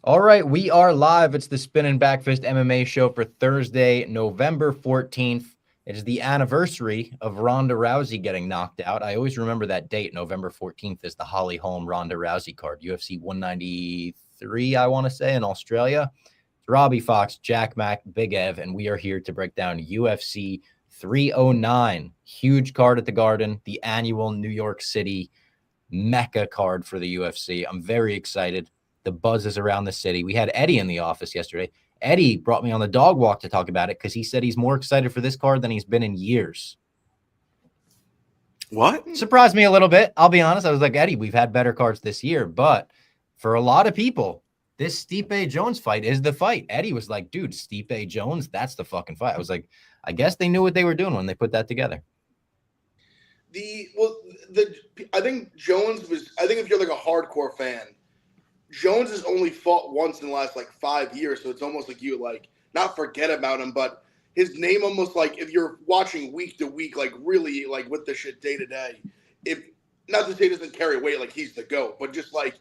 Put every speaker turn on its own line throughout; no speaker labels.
All right, we are live. It's the Spin and Backfist MMA show for Thursday, November 14th. It is the anniversary of Ronda Rousey getting knocked out. I always remember that date, November 14th, is the Holly Holm Ronda Rousey card, UFC 193, I want to say, in Australia. It's Robbie Fox, Jack Mack, Big Ev, and we are here to break down UFC 309. Huge card at the Garden, the annual New York City Mecca card for the UFC. I'm very excited. The buzz is around the city. We had Eddie in the office yesterday. Eddie brought me on the dog walk to talk about it because he said he's more excited for this card than he's been in years.
What?
Surprised me a little bit. I'll be honest. I was like, Eddie, we've had better cards this year, but for a lot of people, this Stipe Jones fight is the fight. Eddie was like, dude, Stipe Jones, that's the fucking fight. I was like, I guess they knew what they were doing when they put that together.
I think Jones was. I think if you're like a hardcore fan, Jones has only fought once in the last like 5 years, so it's almost like you like not forget about him, but his name almost like if you're watching week to week, like really like with the shit day to day. If not to say he doesn't carry weight like he's the GOAT, but just like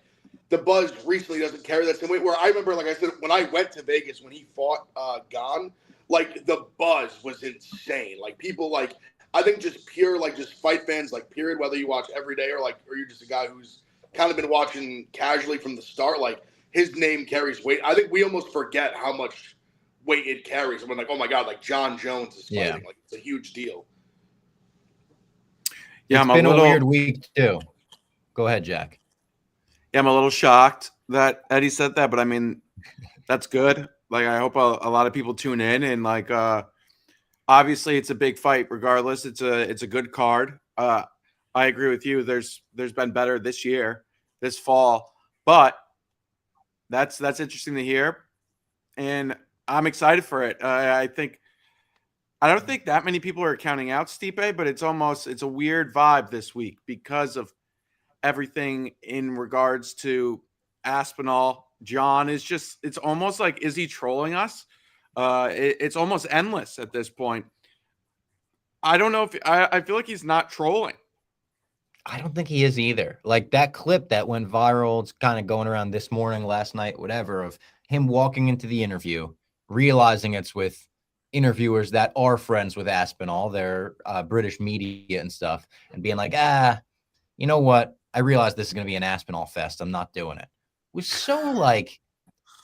the buzz recently doesn't carry that same weight. Where I remember, like I said, when I went to Vegas when he fought Gon, like the buzz was insane. Like people like. I think just pure, like just fight fans, like period, whether you watch every day or you're just a guy who's kind of been watching casually from the start, like his name carries weight. I think we almost forget how much weight it carries. And we're like, oh my God, like Jon Jones is fighting. Yeah. Like it's a huge deal.
Yeah, it's been a weird week too. Go ahead, Jack.
Yeah, I'm a little shocked that Eddie said that, but I mean, that's good. Like, I hope a lot of people tune in and like, obviously, it's a big fight. Regardless, it's a good card. I agree with you. There's been better this year, this fall, but that's interesting to hear, and I'm excited for it. I don't think that many people are counting out Stipe, but it's a weird vibe this week because of everything in regards to Aspinall. John is just. It's almost like, is he trolling us? It's almost endless at this point. I don't know if I feel like he's not trolling.
I don't think he is either. Like that clip that went viral, it's kind of going around this morning, last night, whatever, of him walking into the interview, realizing it's with interviewers that are friends with Aspinall, they're British media and stuff, and being like, you know what? I realize this is going to be an Aspinall fest. I'm not doing it. It was so like,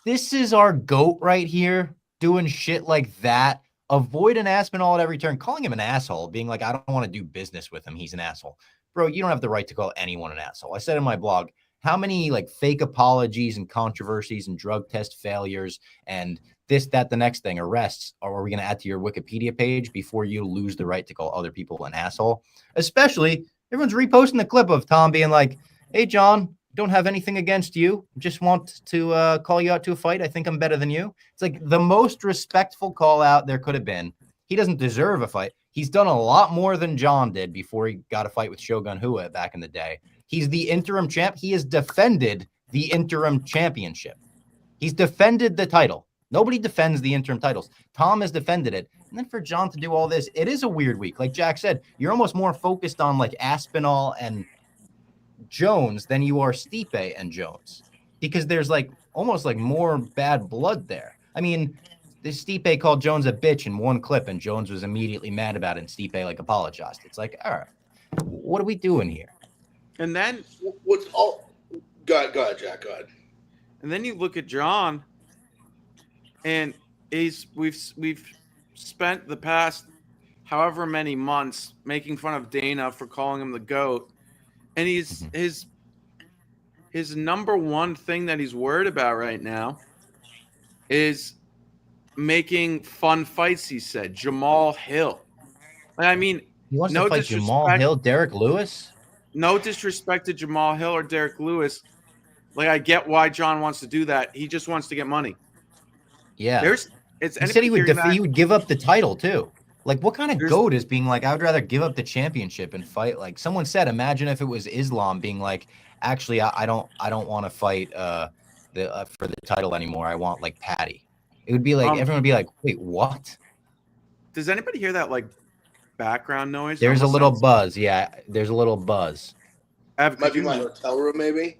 this is our GOAT right here. Doing shit like that, avoid an Aspinall at every turn, calling him an asshole, being like, I don't want to do business with him. He's an asshole. Bro, you don't have the right to call anyone an asshole. I said in my blog, how many like fake apologies and controversies and drug test failures and this, that, the next thing, arrests, are we going to add to your Wikipedia page before you lose the right to call other people an asshole? Especially, everyone's reposting the clip of Tom being like, hey, John, don't have anything against you. Just want to call you out to a fight. I think I'm better than you. It's like the most respectful call out there could have been. He doesn't deserve a fight. He's done a lot more than John did before he got a fight with Shogun Rua back in the day. He's the interim champ. He has defended the interim championship. He's defended the title. Nobody defends the interim titles. Tom has defended it. And then for John to do all this, it is a weird week. Like Jack said, you're almost more focused on like Aspinall and Jones than you are Stipe and Jones, because there's like almost like more bad blood there. I mean, this Stipe called Jones a bitch in one clip and Jones was immediately mad about it and Stipe like apologized. It's like, all right, what are we doing here?
And then
what's all go ahead, Jack, go ahead.
And then you look at John and we've spent the past however many months making fun of Dana for calling him the GOAT. And his number one thing that he's worried about right now is making fun fights, he said. Jamal Hill. I mean,
he wants to fight Jamal Hill, Derek Lewis?
No disrespect to Jamal Hill or Derek Lewis. Like, I get why John wants to do that. He just wants to get money.
Yeah. He said he would give up the title, too. Like, what kind of GOAT is being like, I would rather give up the championship and fight? Like someone said, imagine if it was Islam being like, actually, I don't want to fight for the title anymore. I want like Patty. It would be like, everyone would be like, wait, what?
Does anybody hear that like background noise?
There's a little buzz. Yeah, there's a little buzz.
Might be my hotel room, maybe.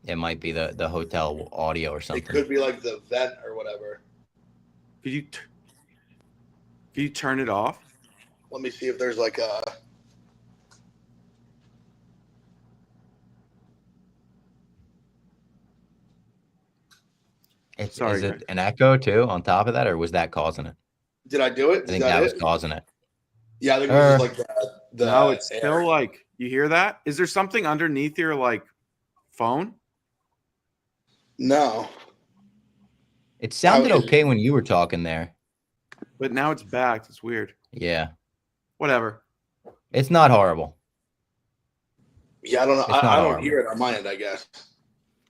It might be the hotel audio or
It
something.
could be like the vent or whatever.
Could you turn it off?
Let me see if there's like a.
Sorry,
Is it
guys.
an echo too on top of that, or was that causing it?
Did I do it?
I think that was causing it.
Yeah, I think it was just like the
No, it's
air.
still like, you hear that? Is there something underneath your like phone?
No.
It sounded
How is
okay
it?
when you were talking there.
But now it's back. It's weird.
Yeah,
Whatever.
it's not horrible.
Yeah, I don't know.
It's not
I don't
horrible.
hear it on my end, I guess.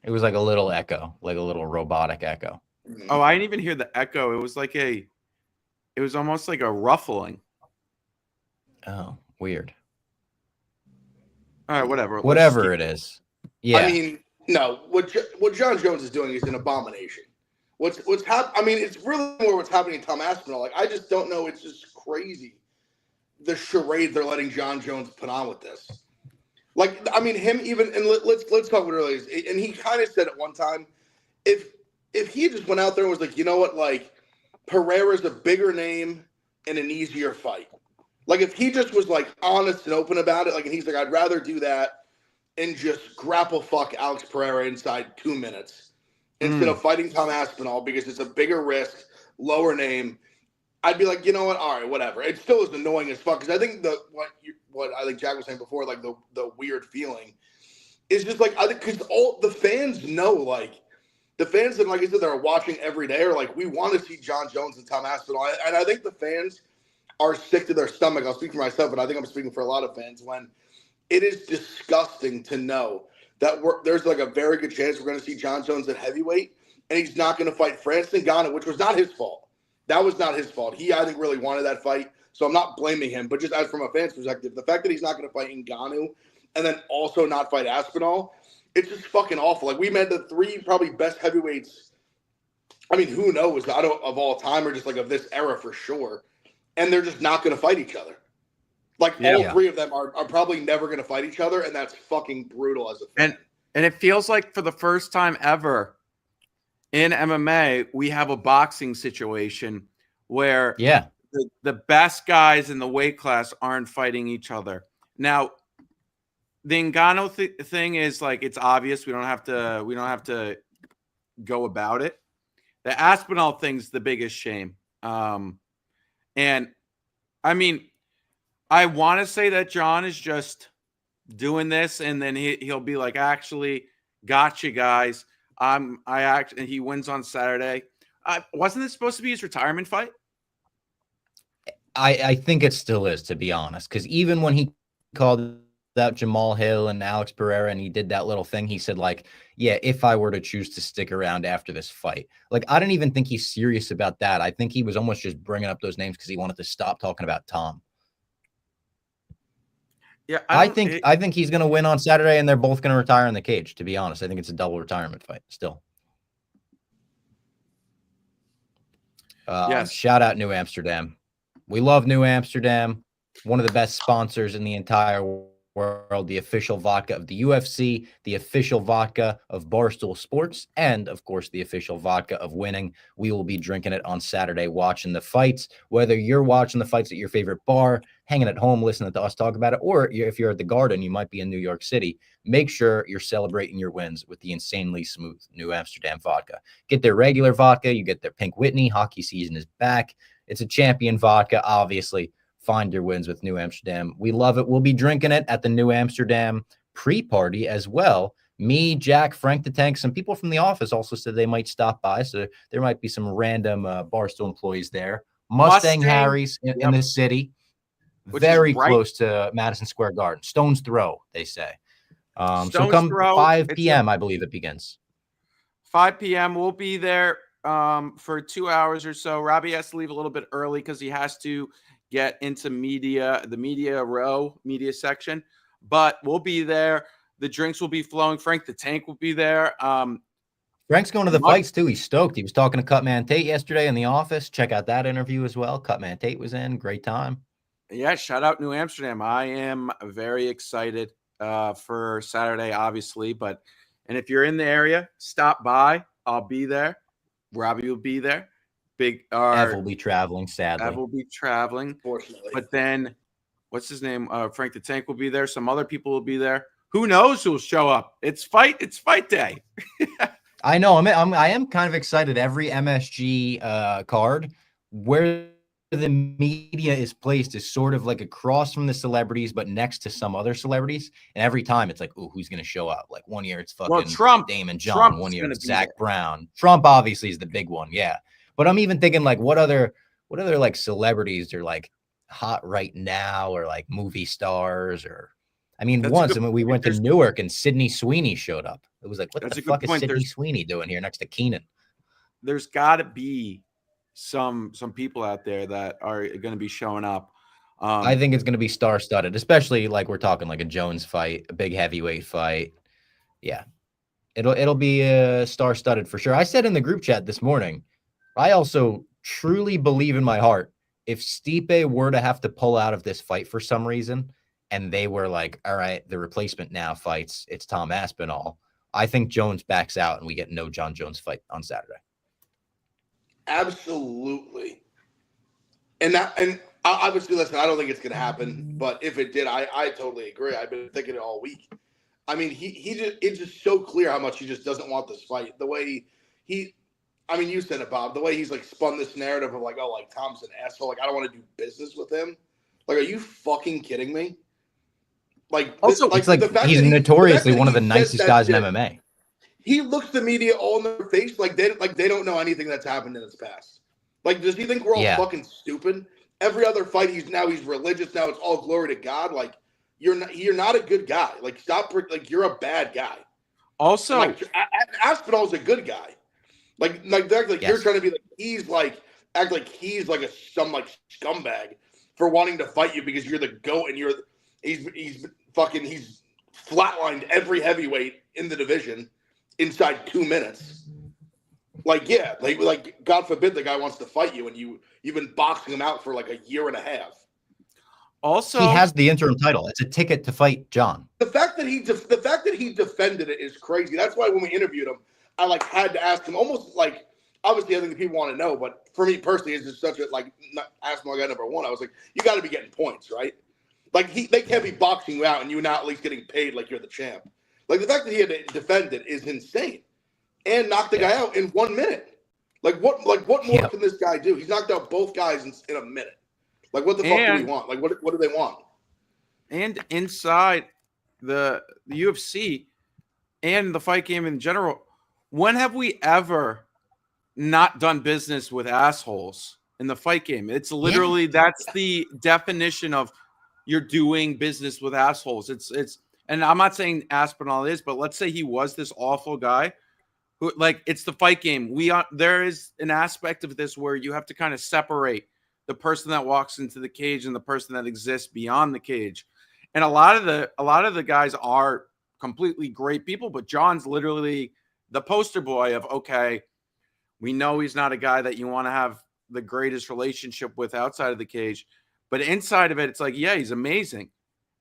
It was like a little echo, like a little robotic echo.
Oh, I didn't even hear the echo. It was like it was almost like a ruffling.
Oh, weird.
All right, whatever.
Whatever it is. Yeah.
I mean, no. What Jon Jones is doing is an abomination. What's happening? I mean, it's really more what's happening to Tom Aspinall. Like, I just don't know. It's just crazy the charade they're letting Jon Jones put on with this. Like, I mean, him even, and let's talk about it earlier. And he kind of said at one time, if he just went out there and was like, you know what, like, Pereira's a bigger name and an easier fight. Like, if he just was like honest and open about it, like, and he's like, I'd rather do that and just grapple fuck Alex Pereira inside 2 minutes instead of fighting Tom Aspinall because it's a bigger risk, lower name. I'd be like, you know what? All right, whatever. It still is annoying as fuck because I think what I think Jack was saying before, like the weird feeling, is just like I think because all the fans know, like the fans that, like I said, that are watching every day are like, we want to see Jon Jones and Tom Aspinall, and I think the fans are sick to their stomach. I'll speak for myself, but I think I'm speaking for a lot of fans when it is disgusting to know that there's like a very good chance we're going to see Jon Jones at heavyweight, and he's not going to fight Francis Ngannou, which was not his fault. That was not his fault. He, I think, really wanted that fight, so I'm not blaming him. But just as from a fan's perspective, the fact that he's not going to fight Ngannou and then also not fight Aspinall, it's just fucking awful. Like, we met the 3 probably best heavyweights. I mean, who knows? Of all time or just like of this era for sure. And they're just not going to fight each other. Like, all 3 of them are probably never going to fight each other, and that's fucking brutal as a fan.
And it feels like for the first time ever in MMA, we have a boxing situation where the best guys in the weight class aren't fighting each other. Now, the Ngannou thing is like, it's obvious. We don't have to go about it. The Aspinall thing's the biggest shame. And I mean, I want to say that Jon is just doing this, and then he'll be like, actually, gotcha, guys. And he wins on Saturday. Wasn't this supposed to be his retirement fight?
I think it still is, to be honest, because even when he called out Jamal Hill and Alex Pereira and he did that little thing, he said, like, yeah, if I were to choose to stick around after this fight. Like, I don't even think he's serious about that. I think he was almost just bringing up those names because he wanted to stop talking about Tom.
Yeah,
I think he's going to win on Saturday, and they're both going to retire in the cage, to be honest. I think it's a double retirement fight still.
Yes.
Shout out New Amsterdam. We love New Amsterdam. One of the best sponsors in the entire world, the official vodka of the UFC, the official vodka of Barstool Sports, and, of course, the official vodka of winning. We will be drinking it on Saturday, watching the fights. Whether you're watching the fights at your favorite bar, hanging at home, listening to us talk about it, or if you're at the Garden, you might be in New York City, make sure you're celebrating your wins with the insanely smooth New Amsterdam vodka. Get their regular vodka. You get their Pink Whitney. Hockey season is back. It's a champion vodka, obviously. Find your wins with New Amsterdam. We love it. We'll be drinking it at the New Amsterdam pre-party as well. Me, Jack, Frank the Tank, some people from the office also said they might stop by. So there might be some random Barstool employees there. Mustang Harry's in the city. Very close to Madison Square Garden. Stone's throw, they say. So come 5 p.m., I believe it begins.
5 p.m. We'll be there for 2 hours or so. Robbie has to leave a little bit early because he has to get into the media section. But we'll be there. The drinks will be flowing. Frank the Tank will be there.
Frank's going to the fights, too. He's stoked. He was talking to Cutman Tate yesterday in the office. Check out that interview as well. Cutman Tate was in. Great time.
Yeah, shout out New Amsterdam. I am very excited for Saturday, obviously, but And if you're in the area, stop by. I'll be there. Robbie will be there.
Ev will be traveling, sadly.
Ev will be traveling.
Fortunately.
But then, what's his name? Frank the Tank will be there. Some other people will be there. Who knows who'll show up? It's fight day.
I know. I am kind of excited. Every MSG card where the media is placed is sort of like across from the celebrities, but next to some other celebrities. And every time it's like, oh, who's going to show up? Like one year it's fucking
Trump.
Damon John.
Trump's
one year
gonna
it's
be
Zach
there.
Brown. Trump obviously is the big one. Yeah. But I'm even thinking like what other like celebrities are like hot right now, or like movie stars, or I mean, we went to Newark and Sydney Sweeney showed up. It was like, what the fuck is Sydney Sweeney doing here next to Keenan?
There's got to be some people out there that are going to be showing up.
I think it's going to be star-studded, especially like we're talking like a Jones fight, a big heavyweight fight. Yeah, it'll be star-studded for sure. I said in the group chat this morning, I also truly believe in my heart, if Stipe were to have to pull out of this fight for some reason, and they were like, all right, the replacement now fights, it's Tom Aspinall, I think Jones backs out and we get no Jon Jones fight on Saturday.
Absolutely. And obviously, listen, I don't think it's going to happen, but if it did, I totally agree. I've been thinking it all week. I mean, it's just so clear how much he just doesn't want this fight. The way I mean, you said it, Bob, the way he's like spun this narrative of like, oh, like Tom's an asshole. Like, I don't want to do business with him. Like, are you fucking kidding me? Like,
also, it's like he's notoriously one of the nicest guys in MMA.
He looks the media all in their face like they don't know anything that's happened in his past. Like, does he think we're all fucking stupid? Every other fight, he's religious. Now it's all glory to God. Like, you're not a good guy. Like, stop. Like, you're a bad guy.
Also,
like, Aspinall's a good guy. Like you're trying to be like he's like act like he's like some scumbag for wanting to fight you because you're the GOAT and he's flatlined every heavyweight in the division inside 2 minutes. Like, yeah, like God forbid the guy wants to fight you and you've been boxing him out for like a year and a half.
Also,
he has the interim title. It's a ticket to fight John.
The fact that he defended it is crazy. That's why when we interviewed him, I like had to ask him almost like, obviously I think people want to know, but for me personally, it's just such a like Aspinall guy number one. I was like, you got to be getting points, right? Like they can't be boxing you out and you not at least getting paid like you're the champ. Like the fact that he had to defend it is insane, and knocked the guy out in 1 minute. Like what more can this guy do? He's knocked out both guys in a minute. Like what the fuck do we want? Like what do they want?
And inside the UFC and the fight game in general, when have we ever not done business with assholes in the fight game? It's literally that's the definition of you're doing business with assholes. It's and I'm not saying Aspinall is, but let's say he was this awful guy who like it's the fight game. There is an aspect of this where you have to kind of separate the person that walks into the cage and the person that exists beyond the cage. And a lot of the guys are completely great people, but John's literally the poster boy of, okay, we know he's not a guy that you want to have the greatest relationship with outside of the cage, but inside of it, it's like, yeah, he's amazing.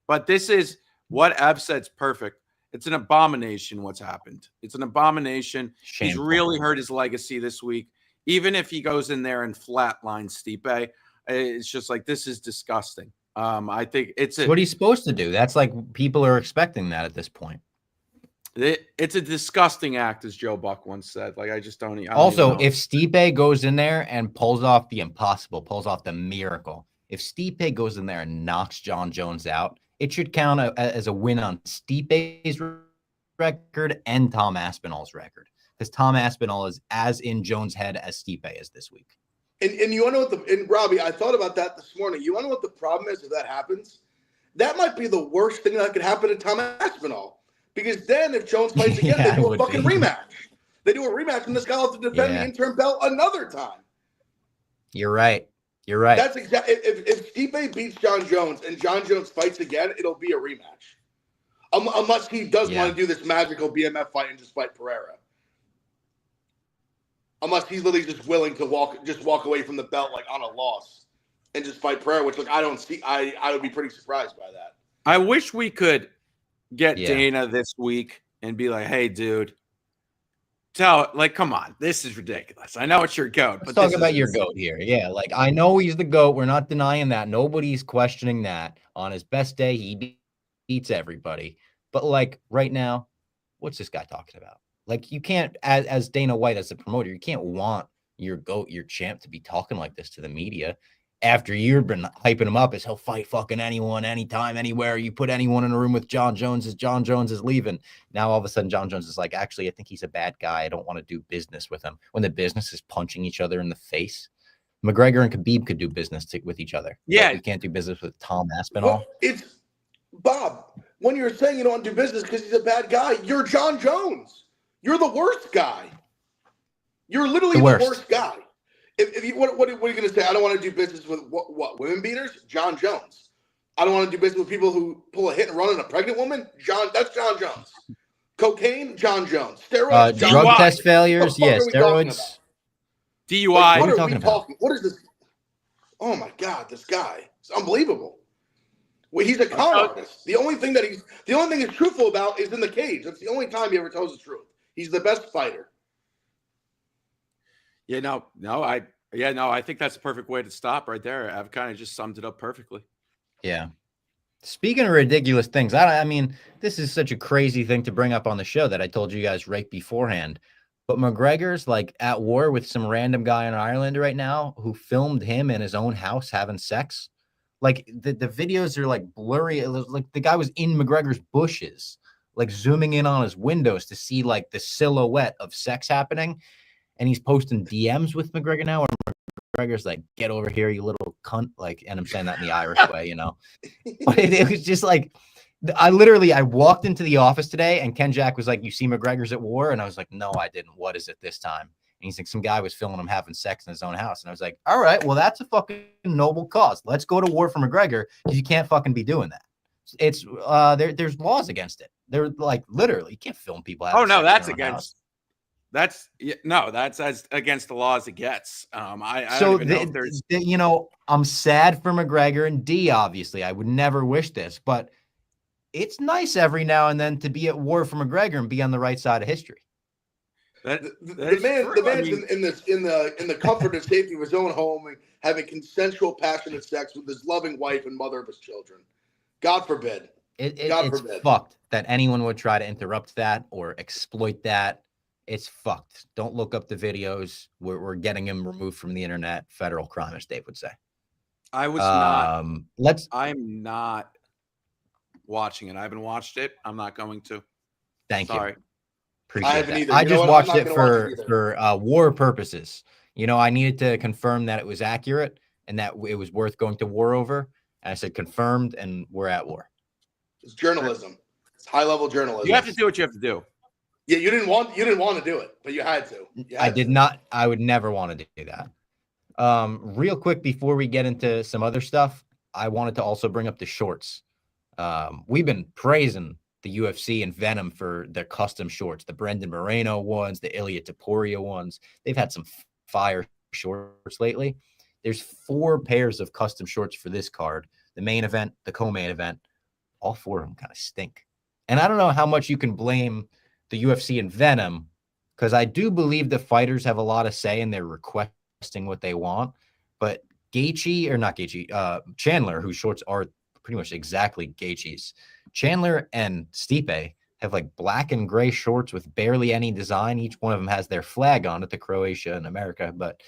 But this is what Ev said's perfect. It's an abomination what's happened. It's an abomination. Shameful. He's really hurt his legacy this week. Even if he goes in there and flatlines Stipe, it's just like, this is disgusting. I think it's
what he's supposed to do. That's like people are expecting that at this point.
It's a disgusting act, as Joe Buck once said. Like, I don't
also, if Stipe goes in there and pulls off the impossible, pulls off the miracle, if Stipe goes in there and knocks Jon Jones out, it should count as a win on Stipe's record and Tom Aspinall's record, because Tom Aspinall is as in Jones' head as Stipe is this week.
And you want to know what Robbie, I thought about that this morning. You want to know what the problem is if that happens? That might be the worst thing that could happen to Tom Aspinall. Because then if Jones fights again, they do a fucking rematch. They do a rematch and this guy will have to defend the interim belt another time.
You're right. You're right.
That's exactly if Stipe beats Jon Jones and Jon Jones fights again, it'll be a rematch. Unless he does want to do this magical BMF fight and just fight Pereira. Unless he's literally just willing to walk away from the belt like on a loss and just fight Pereira, which like I don't see. I would be pretty surprised by that.
I wish we could get Dana this week and be like, hey, dude, come on, this is ridiculous. I know it's your goat,
Let's
but
talk
this
about
is
your goat here. Yeah, like I know he's the goat. We're not denying that. Nobody's questioning that. On his best day, he beats everybody. But like right now, what's this guy talking about? Like you can't, as Dana White, as a promoter, you can't want your goat, your champ, to be talking like this to the media after you've been hyping him up as he'll fight fucking anyone, anytime, anywhere. You put anyone in a room with Jon Jones as Jon Jones is leaving. Now all of a sudden Jon Jones is like, actually, I think he's a bad guy. I don't want to do business with him. When the business is punching each other in the face. McGregor and Khabib could do business with each other.
Yeah.
But we can't do business with Tom Aspinall.
Well, it's Bob. When you're saying you don't want to do business because he's a bad guy, you're Jon Jones. You're the worst guy. You're literally the worst guy. If you, what are you going to say? I don't want to do business with what women beaters? Jon Jones. I don't want to do business with people who pull a hit and run on a pregnant woman. That's Jon Jones. Cocaine, Jon Jones. Steroids,
drug test failures, yeah, steroids.
DUI.
Like, what are we
talking about?
What is this? Oh my God, this guy! It's unbelievable. Well, he's a con artist. The only thing he's truthful about is in the cage. That's the only time he ever tells the truth. He's the best fighter.
Yeah, I think that's the perfect way to stop right there. I've kind of just summed it up perfectly.
Yeah. Speaking of ridiculous things, I mean, this is such a crazy thing to bring up on the show that I told you guys right beforehand. But McGregor's like at war with some random guy in Ireland right now who filmed him in his own house having sex. Like the videos are like blurry. It was like the guy was in McGregor's bushes, like zooming in on his windows to see like the silhouette of sex happening. And he's posting DMs with McGregor now. And McGregor's like, get over here, you little cunt. Like, and I'm saying that in the Irish way, you know. But it was just like, I walked into the office today and Ken Jack was like, you see McGregor's at war? And I was like, no, I didn't. What is it this time? And he's like, some guy was filming him having sex in his own house. And I was like, all right, well, that's a fucking noble cause. Let's go to war for McGregor because you can't fucking be doing that. It's there's laws against it. They're like literally, you can't film people having sex
that's
in their own
against.
house.
That's as against the law as it gets. I
so
don't even know if there's...
you know, I'm sad for McGregor and D. Obviously, I would never wish this, but it's nice every now and then to be at war for McGregor and be on the right side of history.
The man's in the comfort and safety of his own home and having consensual, passionate sex with his loving wife and mother of his children. God forbid.
It's fucked that anyone would try to interrupt that or exploit that. It's fucked. Don't look up the videos. We're getting him removed from the internet. Federal crime, as Dave would say.
I was I'm not watching it. I haven't watched it. I'm not going to.
Thank you.
I
Appreciate
haven't
that.
either.
I
You know
just
what?
watched
I'm
it
not gonna watch it
for war purposes. You know, I needed to confirm that it was accurate and that it was worth going to war over. And I said confirmed, and we're at war.
It's journalism. It's high-level journalism.
You have to do what you have to do.
Yeah, you didn't want to do it, but you had to.
I did not. I would never want to do that. Real quick before we get into some other stuff, I wanted to also bring up the shorts. We've been praising the UFC and Venom for their custom shorts, the Brendan Moreno ones, the Ilya Taporia ones. They've had some fire shorts lately. There's 4 pairs of custom shorts for this card. The main event, the co-main event, all 4 of them kind of stink. And I don't know how much you can blame the UFC and Venom, because I do believe the fighters have a lot of say and they're requesting what they want. But Chandler, whose shorts are pretty much exactly Gaethje's, Chandler and Stipe have like black and gray shorts with barely any design. Each one of them has their flag on it, the Croatia and America, but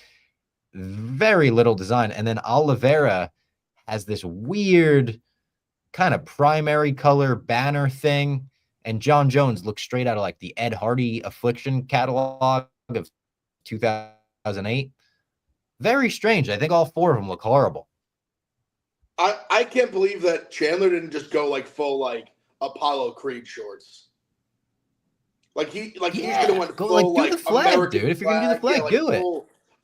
very little design. And then Oliveira has this weird kind of primary color banner thing. And Jon Jones looks straight out of like the Ed Hardy Affliction catalog of 2008. Very strange. I think all 4 of them look horrible.
I can't believe that Chandler didn't just go like full like Apollo Creed shorts. He's gonna went
go
full
like do the flag,
American
dude. If you're gonna do the flag, do it.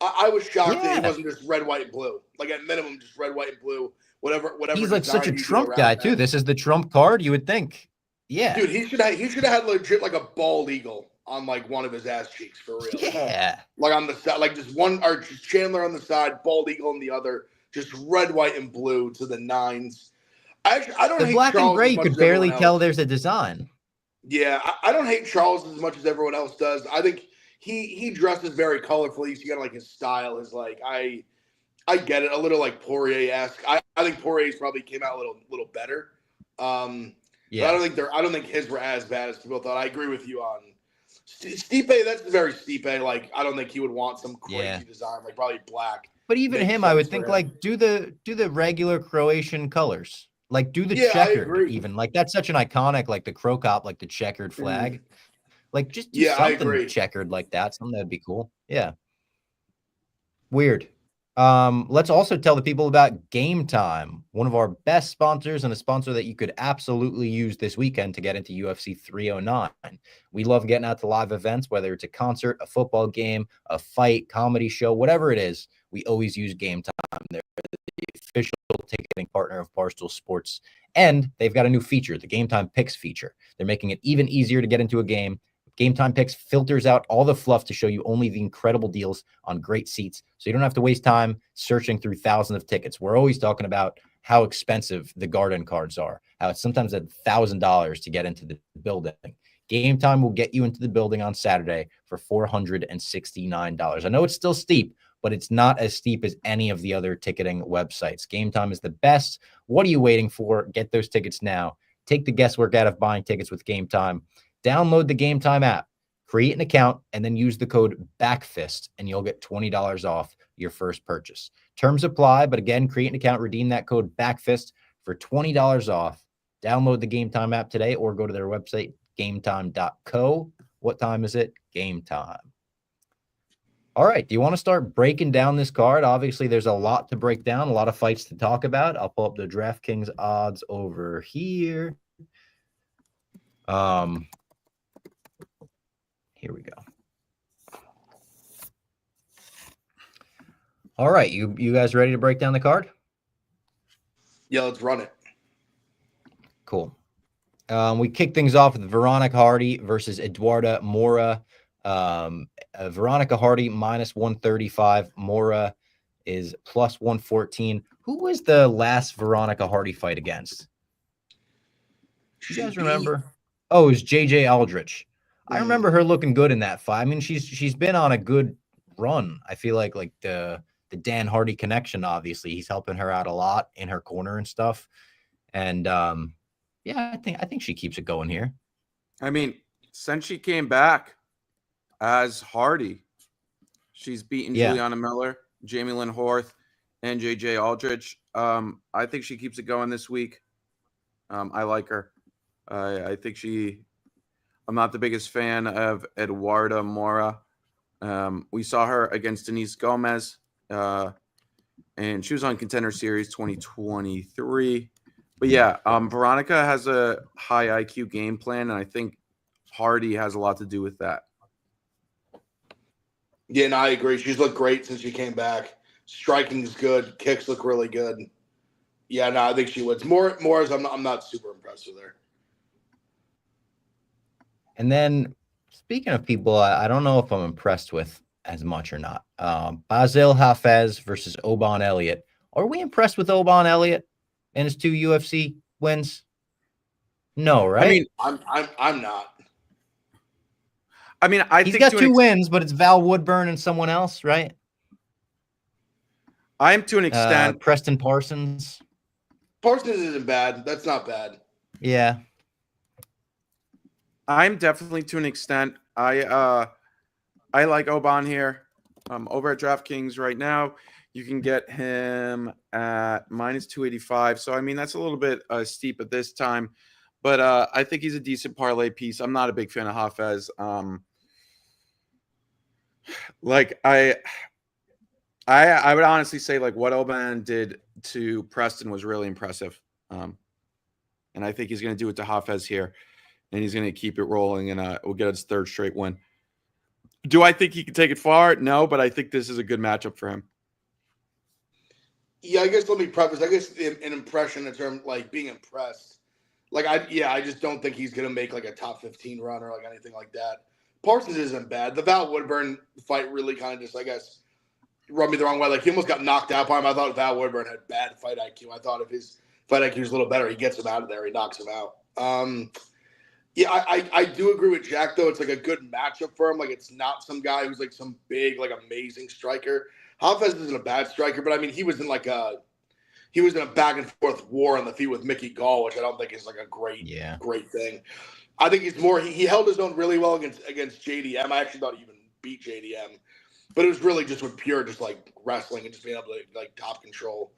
I was shocked that he wasn't just red, white, and blue. Like at minimum, just red, white, and blue. Whatever.
He's like such a Trump guy too. This is the Trump card, you would think. Yeah,
dude, he should have had legit like a bald eagle on like one of his ass cheeks for real.
Yeah,
like on the side, like just one, or just Chandler on the side, bald eagle on the other, just red, white, and blue to the nines. I don't.
The
hate
black
Charles
and gray,
as
you
much
could
as
barely
everyone
tell
else.
there's a design.
Yeah, I don't hate Charles as much as everyone else does. I think he dresses very colorfully. So you got like his style is like I get it, a little like Poirier-esque. I think Poirier's probably came out a little better. But
Yeah.
I don't think his were as bad as people thought. I agree with you on Stipe. That's very Stipe. Like I don't think he would want some
Yeah.
crazy design, like probably black.
But even
Makes
him, I
sense
would
for
think
him.
like do the regular Croatian colors. Like do the
Yeah, I
checkered
agree.
even. Like that's such an iconic, like the Crow Cop, like the checkered
Mhm.
flag. Like just do
Yeah, I
something
agree.
checkered like that. Something that'd be cool. Yeah. Weird. Let's also tell the people about Game Time, one of our best sponsors and a sponsor that you could absolutely use this weekend to get into UFC 309. We love getting out to live events, whether it's a concert, a football game, a fight, comedy show, whatever it is. We always use Game Time. They're the official ticketing partner of Barstool Sports, and they've got a new feature, the Game Time Picks feature. They're making it even easier to get into a game. Game Time Picks filters out all the fluff to show you only the incredible deals on great seats, so you don't have to waste time searching through thousands of tickets. We're always talking about how expensive the garden cards are, how it's sometimes $1,000 to get into the building. Game Time will get you into the building on Saturday for $469. I know it's still steep, but it's not as steep as any of the other ticketing websites. Game Time is the best. What are you waiting for? Get those tickets now. Take the guesswork out of buying tickets with Game Time. Download the Game Time app, create an account, and then use the code BACKFIST, and you'll get $20 off your first purchase. Terms apply, but again, create an account, redeem that code BACKFIST for $20 off. Download the Game Time app today or go to their website, gametime.co. What time is it? Game time. All right. Do you want to start breaking down this card? Obviously, there's a lot to break down, a lot of fights to talk about. I'll pull up the DraftKings odds over here. Here we go. All right, you guys ready to break down the card?
Yeah, let's run it.
Cool. We kick things off with Veronica Hardy versus Eduarda Mora. Veronica Hardy minus 135. Mora is plus 114. Who was the last Veronica Hardy fight against? You guys remember? Oh, it was JJ Aldrich. I remember her looking good in that fight. I mean, she's been on a good run. I feel like the Dan Hardy connection, obviously, he's helping her out a lot in her corner and stuff. And yeah, I think she keeps it going here.
I mean, since she came back as Hardy, she's beaten Juliana Miller, Jamie Lynn Horth, and JJ Aldrich. I think she keeps it going this week. I like her. I think I'm not the biggest fan of Eduarda Mora. We saw her against Denise Gomez, and she was on Contender Series 2023. But yeah, Veronica has a high IQ game plan, and I think Hardy has a lot to do with that.
Yeah, and I agree. She's looked great since she came back. Striking is good. Kicks look really good. Yeah, no, I think she wins. More as I'm not super impressed with her.
And then, speaking of people, I don't know if I'm impressed with as much or not. Basil Hafez versus Oban Elliott. Are we impressed with Oban Elliott and his 2 UFC wins? No, right?
I mean,
I'm not.
I mean,
he's got 2 wins, but it's Val Woodburn and someone else, right?
I'm to an extent.
Preston Parsons.
Parsons isn't bad. That's not bad.
Yeah.
I'm definitely to an extent. I like Oban here. Over at DraftKings right now, you can get him at minus 285. So I mean that's a little bit steep at this time, but I think he's a decent parlay piece. I'm not a big fan of Hafez. Like I would honestly say like what Oban did to Preston was really impressive, and I think he's going to do it to Hafez here. And he's going to keep it rolling, and we'll get his 3rd straight win. Do I think he can take it far? No, but I think this is a good matchup for him.
Yeah, I guess let me preface. I guess an impression in terms like being impressed. Like I just don't think he's going to make like a top 15 run or like anything like that. Parsons isn't bad. The Val Woodburn fight really kind of just, I guess, rubbed me the wrong way. Like he almost got knocked out by him. I thought Val Woodburn had bad fight IQ. I thought if his fight IQ was a little better, he gets him out of there. He knocks him out. Yeah, I do agree with Jack though. It's like a good matchup for him. Like it's not some guy who's like some big, like amazing striker. Hafez isn't a bad striker, but I mean he was in a back and forth war on the feet with Mickey Gall, which I don't think is like a
Yeah.
great thing. I think he's more he held his own really well against JDM. I actually thought he even beat JDM. But it was really just with pure just like wrestling and just being able to like top control.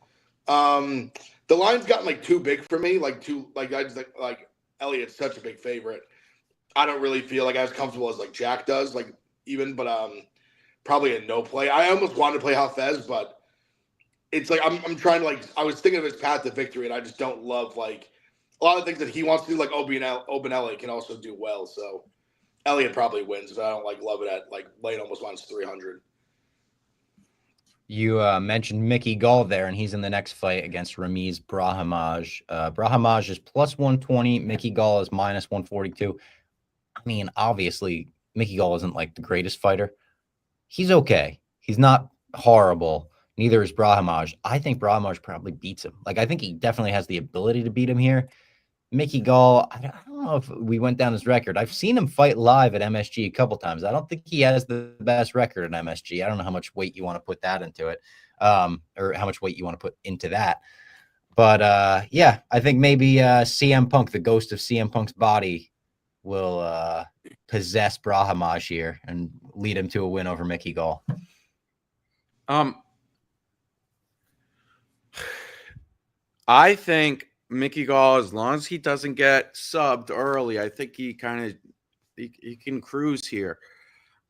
The line's gotten like too big for me, like too like I just like Elliott's such a big favorite. I don't really feel like as comfortable as like Jack does, like even, but probably a no play. I almost wanted to play Hafez, but it's like I'm trying to like I was thinking of his path to victory, and I just don't love like a lot of things that he wants to do. Like Obinelli can also do well, so Elliott probably wins, but I don't like love it at like lane almost minus 300.
You mentioned Mickey Gall there, and he's in the next fight against Ramiz Brahimaj. Brahimaj is plus 120. Mickey Gall is minus 142. I mean, obviously, Mickey Gall isn't like the greatest fighter. He's okay. He's not horrible. Neither is Brahimaj. I think Brahimaj probably beats him. Like, I think he definitely has the ability to beat him here. Mickey Gall, I don't know if we went down his record. I've seen him fight live at MSG a couple times. I don't think he has the best record at MSG. I don't know how much weight you want to put that into it, or how much weight you want to put into that. But yeah, I think maybe CM Punk, the ghost of CM Punk's body, will possess Brahimaj here and lead him to a win over Mickey Gall.
I think Mickey Gall, as long as he doesn't get subbed early, I think he kind of he can cruise here.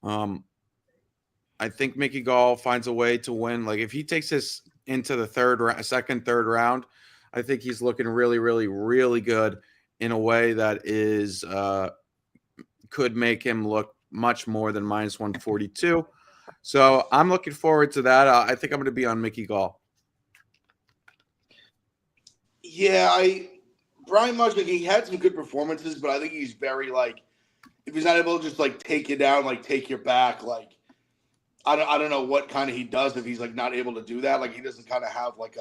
I think Mickey Gall finds a way to win. Like if he takes this into the third round, I think he's looking really, really, really good in a way that is could make him look much more than minus 142. So I'm looking forward to that. I think I'm going to be on Mickey Gall.
Yeah, Brian Mushnick, he had some good performances, but I think he's very like if he's not able to just like take you down, like take your back, like I don't know what kind of he does if he's like not able to do that. Like he doesn't kind of have like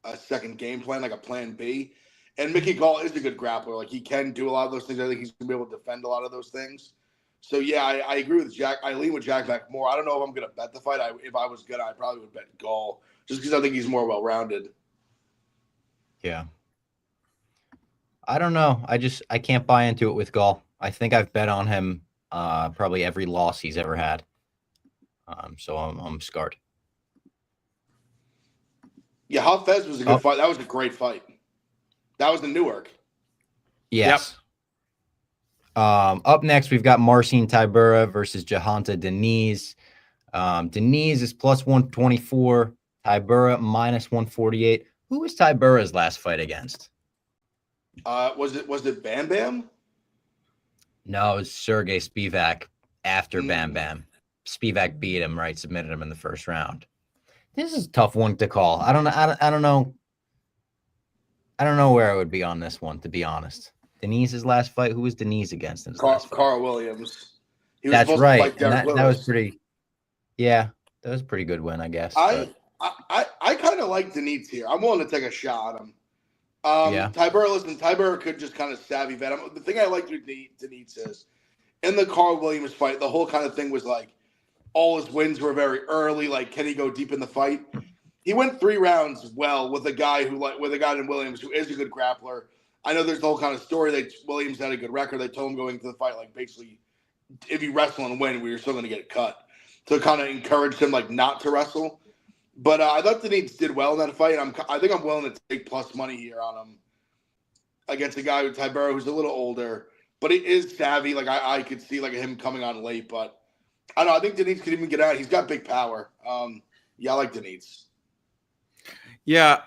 a second game plan, like a plan B. And Mickey Gall is a good grappler. Like he can do a lot of those things. I think he's gonna be able to defend a lot of those things. So yeah, I agree with Jack. I lean with Jack back more. I don't know if I'm gonna bet the fight. If I was good, I probably would bet Gall just because I think he's more well rounded.
Yeah. I don't know. I can't buy into it with Gall. I think I've bet on him probably every loss he's ever had. So I'm scarred.
Yeah, Hafez was a good fight. That was a great fight. That was in Newark.
Yes. Yep. Up next, we've got Marcin Tybura versus Jahanta Diniz. Diniz is plus 124. Tybura minus 148. Who was Tybura's last fight against?
Was it Bam Bam?
No, it was Sergey Spivak after Bam Bam. Spivak beat him, right? Submitted him in the first round. This is a tough one to call. I don't know. I don't know. I don't know where I would be on this one, to be honest. Deniz's last fight. Who was Diniz against in his last fight?
Carl Williams.
He was That's right. And that was pretty. Yeah, that was a pretty good win, I guess.
I kind of like Diniz here. I'm willing to take a shot on him.
Yeah.
Tybura could just kind of savvy vet him. The thing I liked with Diniz is in the Carl Williams fight, the whole kind of thing was like all his wins were very early. Like, can he go deep in the fight? He went 3 rounds well with a guy in Williams who is a good grappler. I know there's the whole kind of story that Williams had a good record. They told him going into the fight, like basically, if you wrestle and win, we were still going to get cut. So it kind of encouraged him like not to wrestle. But I thought Diniz did well in that fight. I think I'm willing to take plus money here on him against a guy with Tybura who's a little older, but he is savvy. Like I could see like him coming on late, but I don't know. I think Diniz could even get out. He's got big power. Yeah, I like Diniz.
Yeah,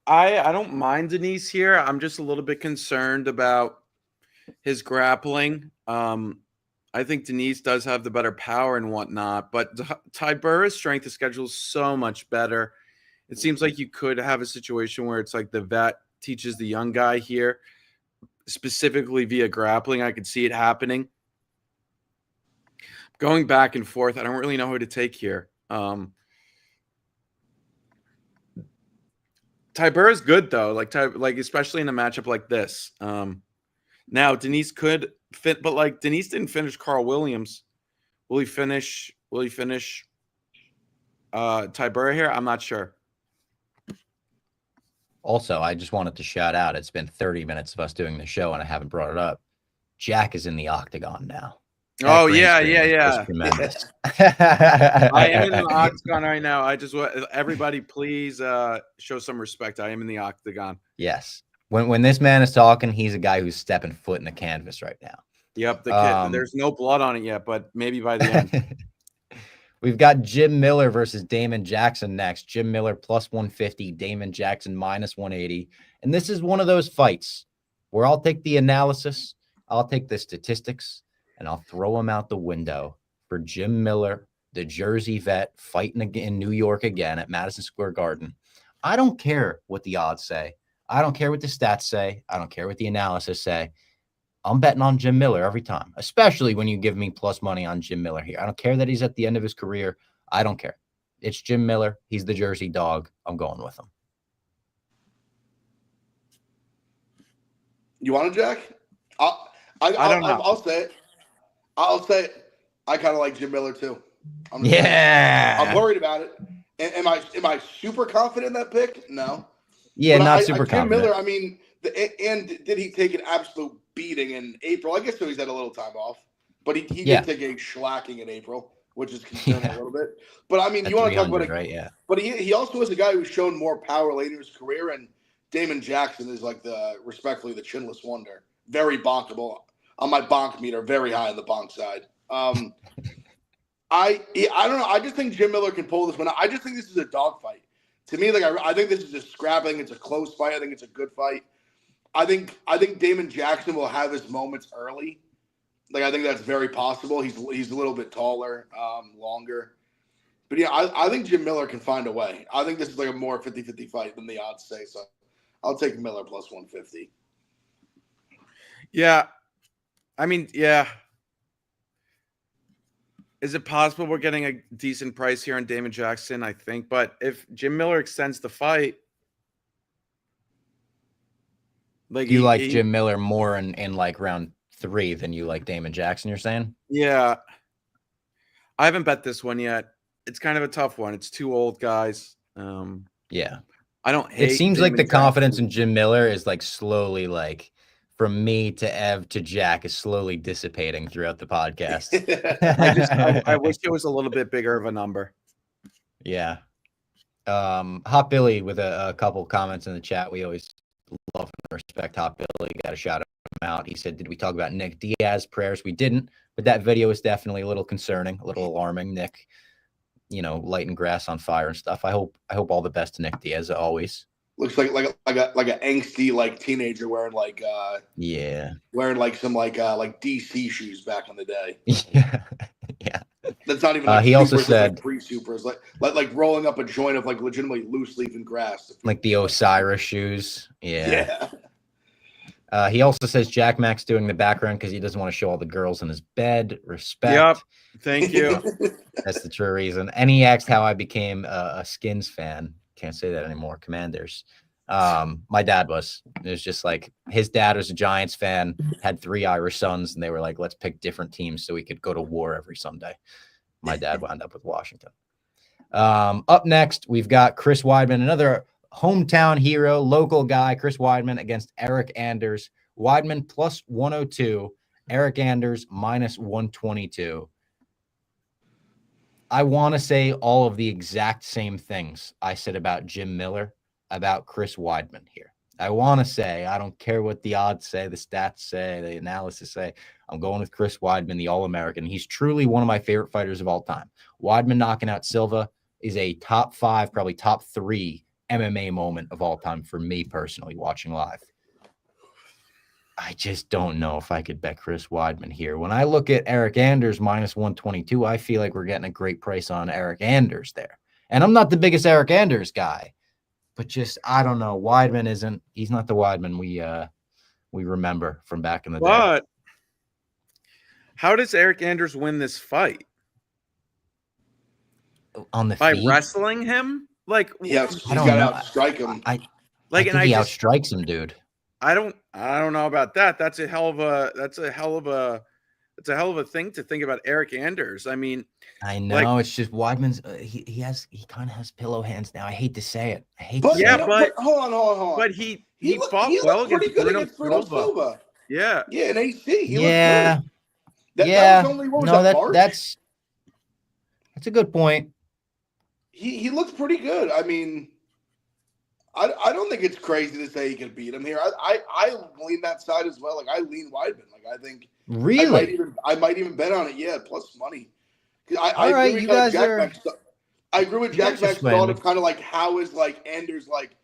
I don't mind Diniz here. I'm just a little bit concerned about his grappling. I think Diniz does have the better power and whatnot, but Tybura's strength of schedule is so much better. It seems like you could have a situation where it's like the vet teaches the young guy here, specifically via grappling. I could see it happening. Going back and forth, I don't really know who to take here. Tybura's good though, like especially in a matchup like this. Now Denise could fit, but like Denise didn't finish Carl Williams. Will he finish? Tiberi here? I'm not sure.
Also, I just wanted to shout out. It's been 30 minutes of us doing the show, and I haven't brought it up. Jack is in the octagon now.
Oh
That
yeah,
green
yeah,
screen
yeah.
is tremendous.
I am in the octagon right now. I just want everybody please show some respect. I am in the octagon.
Yes. When this man is talking, he's a guy who's stepping foot in the canvas right now.
Yep, the kid. There's no blood on it yet, but maybe by the end.
We've got Jim Miller versus Damon Jackson next. Jim Miller plus 150, Damon Jackson minus 180. And this is one of those fights where I'll take the analysis, I'll take the statistics, and I'll throw them out the window for Jim Miller, the Jersey vet, fighting in New York again at Madison Square Garden. I don't care what the odds say. I don't care what the stats say. I don't care what the analysis say. I'm betting on Jim Miller every time, especially when you give me plus money on Jim Miller here. I don't care that he's at the end of his career. I don't care. It's Jim Miller. He's the Jersey dog. I'm going with him.
You want it, Jack?
I don't know.
I'll say it. I'll say it. I kind of like Jim Miller too. I'm worried about it. Am I super confident in that pick? No.
Yeah,
but
not super
Jim
confident.
Miller, I mean, and did he take an absolute beating in April? I guess so. He's had a little time off, but he did take a shellacking in April, which is concerning a little bit. But I mean, you want to talk about it,
right? Yeah.
But he also is a guy who's shown more power later in his career, and Damon Jackson is like respectfully the chinless wonder. Very bonkable on my bonk meter, very high on the bonk side. I don't know. I just think Jim Miller can pull this one out. I just think this is a dogfight. To me, like I think this is a scrap. I think it's a close fight. I think it's a good fight. I think Damon Jackson will have his moments early. Like I think that's very possible. He's a little bit taller, longer. But yeah, I think Jim Miller can find a way. I think this is like a more 50-50 fight than the odds say. So I'll take Miller plus 150.
Yeah. I mean, yeah. Is it possible we're getting a decent price here on Damon Jackson? I think. But if Jim Miller extends the fight, like
you like Jim Miller more in like round 3 than you like Damon Jackson, you're saying?
Yeah. I haven't bet this one yet. It's kind of a tough one. It's 2 old guys.
Yeah.
I don't hate
it seems
Damon
like the
Jackson.
confidence in Jim Miller is like slowly like from me to Ev to Jack is slowly dissipating throughout the podcast.
I wish it was a little bit bigger of a number.
Yeah. Hot Billy with a couple comments in the chat. We always love and respect Hot Billy. Got to shout him out. He said, "Did we talk about Nick Diaz prayers?" We didn't, but that video is definitely a little concerning, a little alarming. Nick, lighting grass on fire and stuff. I hope all the best to Nick Diaz always.
Looks like an angsty like teenager wearing like wearing like some like DC shoes back in the day.
Yeah.
That's not even. Like
he also
supers,
said
like pre-supers, like rolling up a joint of like legitimately loose leaf and grass.
Like the Osiris shoes. Yeah. He also says Jack Mac's doing the background because he doesn't want to show all the girls in his bed. Respect.
Yep. Thank you.
That's the true reason. And he asked how I became a Skins fan. Can't say that anymore. Commanders. My dad was. It was just like his dad was a Giants fan, had 3 Irish sons, and they were like, let's pick different teams so we could go to war every Sunday. My dad wound up with Washington. Up next, we've got Chris Weidman, another hometown hero, local guy, Chris Weidman against Eric Anders. Weidman plus 102, Eric Anders minus 122. I want to say all of the exact same things I said about Jim Miller, about Chris Weidman here. I want to say, I don't care what the odds say, the stats say, the analysis say. I'm going with Chris Weidman, the All-American. He's truly one of my favorite fighters of all time. Weidman knocking out Silva is a top 5, probably top 3 MMA moment of all time for me personally, watching live. I just don't know if I could bet Chris Weidman here. When I look at Eric Anders minus 122, I feel like we're getting a great price on Eric Anders there. And I'm not the biggest Eric Anders guy, but just, I don't know. Weidman he's not the Weidman we remember from back in the day.
But how does Eric Anders win this fight?
On the
By
feet?
wrestling him? Like,
yes,
I don't know.
Strike him.
I think he outstrikes him, dude.
I don't know about that. That's a hell of a thing to think about Eric Anders. I mean,
I
like,
know it's just Weidman's. He kind of has pillow hands now. I hate to say it.
But
yeah,
you know,
but
hold on.
but he fought
He
well
looked pretty
against
good
Bruno
against Bruno
Silva.
Silva.
Yeah.
Yeah, in AC, he looked
Yeah,
good. That
yeah.
was only, what was
No,
that, March?
that's a good point.
He looks pretty good. I mean, I don't think it's crazy to say he can beat him here. I lean that side as well. Like, I lean Weidman. Like, I think
Really?
I might even bet on it. Yeah, plus money. I
All
agree
right,
with
you
kind of
guys
Jack
are
Mack's. I agree with
you
Jack
guys are
Mack's
swaying
thought
me.
of kind of like how is like Anders like